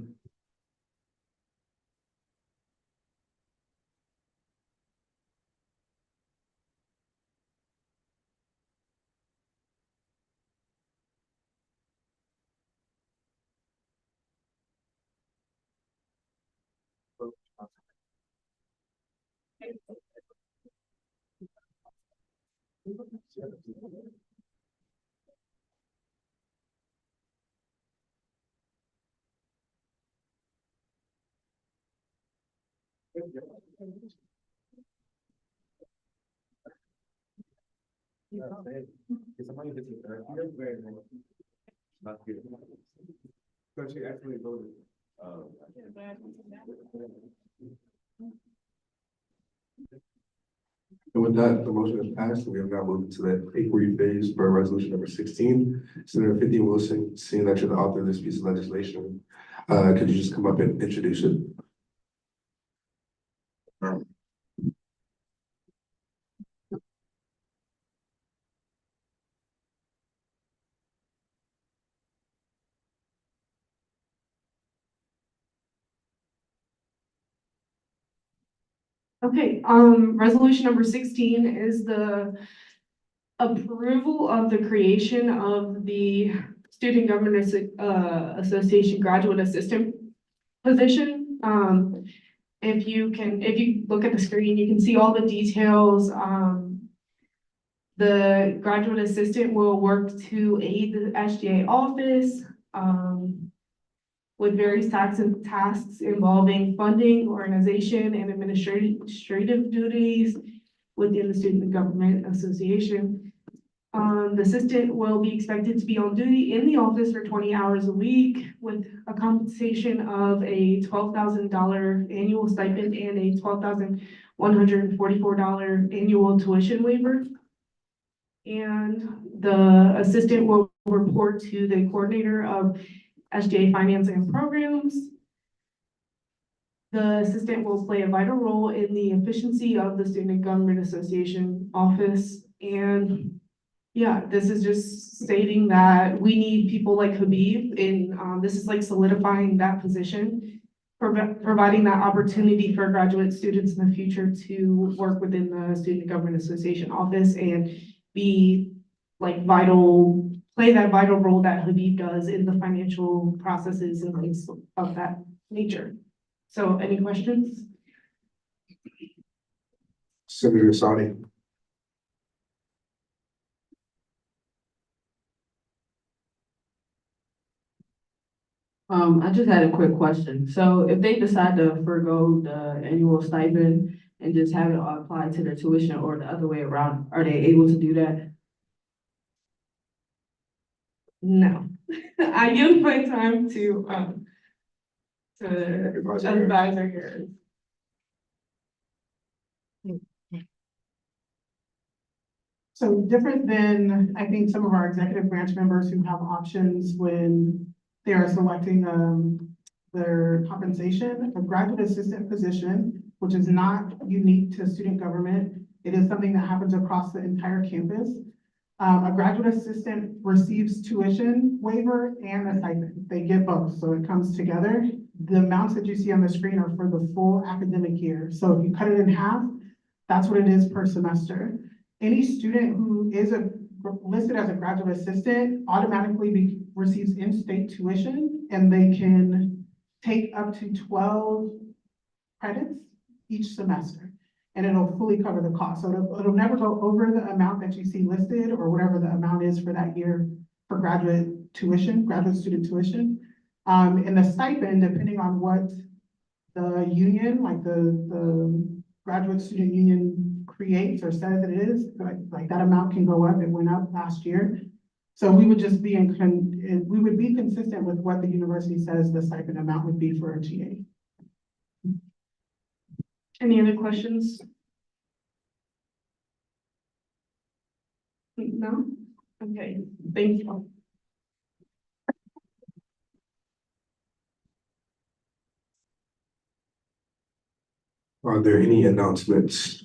So she actually voted. And with that, the motion is passed. We have now moved to the inquiry phase for resolution number 16. Senator Cynthia Wilson, seeing that you're the author of this piece of legislation, could you just come up and introduce it? Okay, resolution number 16 is the approval of the creation of the Student Government Association Graduate Assistant position. If you look at the screen, you can see all the details. The graduate assistant will work to aid the SGA office, with various tasks involving funding, organization, and administrative duties within the Student Government Association. The assistant will be expected to be on duty in the office for 20 hours a week with a compensation of a $12,000 annual stipend and a $12,144 annual tuition waiver. And the assistant will report to the coordinator of SGA Finance and Programs. The assistant will play a vital role in the efficiency of the Student Government Association office. And yeah, this is just stating that we need people like Habib in, this is like solidifying that position, providing that opportunity for graduate students in the future to work within the Student Government Association office and be like play that vital role that Habib does in the financial processes and things of that nature. So any questions? Senator Sani. I just had a quick question. So if they decide to forego the annual stipend and just have it all applied to their tuition or the other way around, are they able to do that? No. I yield my time to advisor here. So different than, I think, some of our executive branch members who have options when they are selecting their compensation, a graduate assistant position, which is not unique to student government. It is something that happens across the entire campus. A graduate assistant receives tuition waiver and a stipend. They get both, so it comes together. The amounts that you see on the screen are for the full academic year. So if you cut it in half, that's what it is per semester. Any student who is listed as a graduate assistant automatically receives in-state tuition, and they can take up to 12 credits each semester, and it'll fully cover the cost. So it'll never go over the amount that you see listed or whatever the amount is for that year for graduate student tuition. And the stipend, depending on what the union, like the graduate student union creates or says it is, like that amount can go up. It went up last year. So we would just be we would be consistent with what the university says the stipend amount would be for a GA. Any other questions? No? Okay, thank you. Are there any announcements?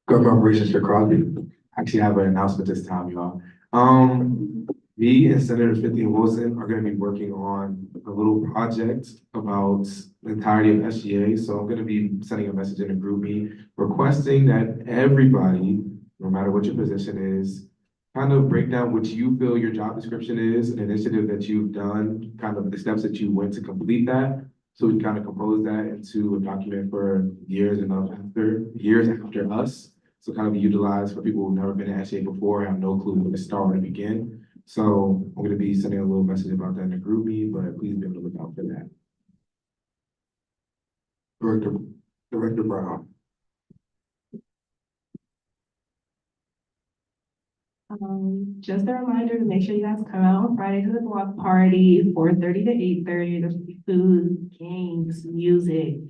Government Operations Chair Crosby. Actually, I have an announcement this time, y'all. Me and Senator Smithee and Wilson are gonna be working on a little project about the entirety of SGA. So I'm gonna be sending a message in a group meeting requesting that everybody, no matter what your position is, kind of break down what you feel your job description is, an initiative that you've done, kind of the steps that you went to complete that. So we kind of compose that into a document for years after us. So kind of be utilized for people who've never been at SGA before, have no clue where to start or to begin. So I'm gonna be sending a little message about that in the group meeting, but please be able to look out for that. Director Brown. Just a reminder to make sure you guys come out on Friday to the block party, 4:30 to 8:30. There's food, games, music,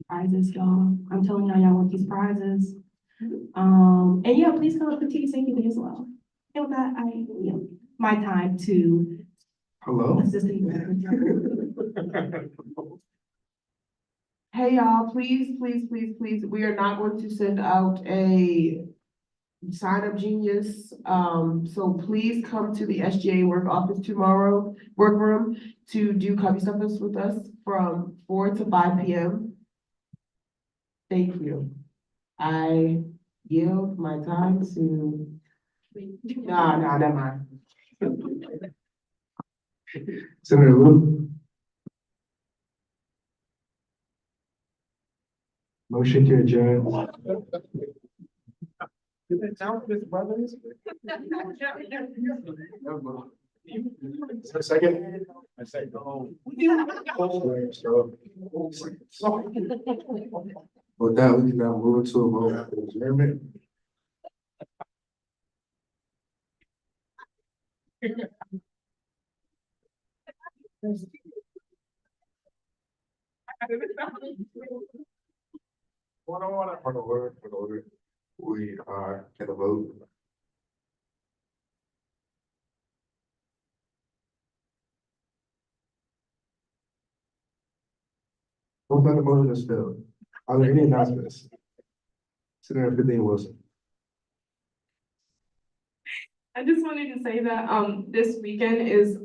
prizes, y'all. I'm telling y'all want these prizes. And yeah, please come up to Tea Safety Day as well. And with that, I yield my time to Assistant Director. Hey, y'all, please, we are not going to send out a Sign Up Genius. So please come to the SGA work office tomorrow, workroom, to do copy stuffers with us from 4 to 5 p.m. Thank you. I yield my time to, never mind. Senator Wu, motion to adjourn. Did that sound with his brothers? Second? I say no. With that, we can now move into a vote after adjournment. Point of order. We are at a vote. What about the motion is failed? Are there any announcements? Senator Vivian Wilson. I just wanted to say that, this weekend is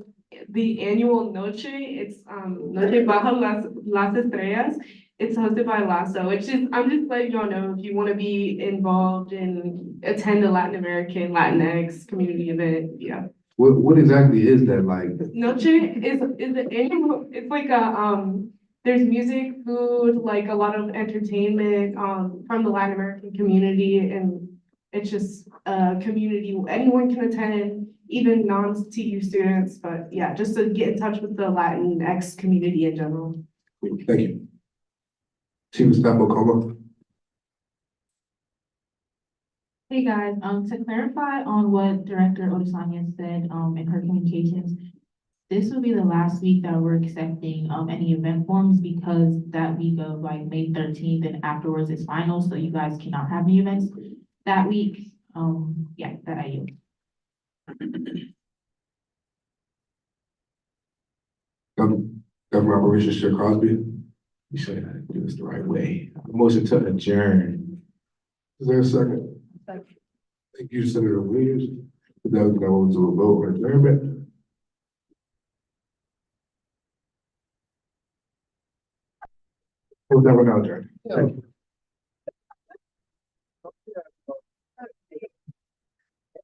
the annual Noche. It's, Noche Baja Las Estrellas. It's hosted by LASO, which is, I'm just letting y'all know if you want to be involved and attend a Latin American, Latinx community event, yeah. What exactly is that like? Noche is the annual, it's like a, there's music, food, like a lot of entertainment, from the Latin American community, and it's just a community anyone can attend, even non-TU students, but yeah, just to get in touch with the Latinx community in general. Thank you. Chief of Staff Okoma. Hey guys, to clarify on what Director Odesanya said, in her communications, this will be the last week that we're accepting, any event forms because that week of like May 13th and afterwards is final, so you guys cannot have any events that week. Yeah, that I yield. Government Operations Chair Crosby. You should have do this the right way. Motion to adjourn. Is there a second? Thank you, Senator Williams. With that, we can move to a vote on adjournment. With that, we're now adjourned. Thank you.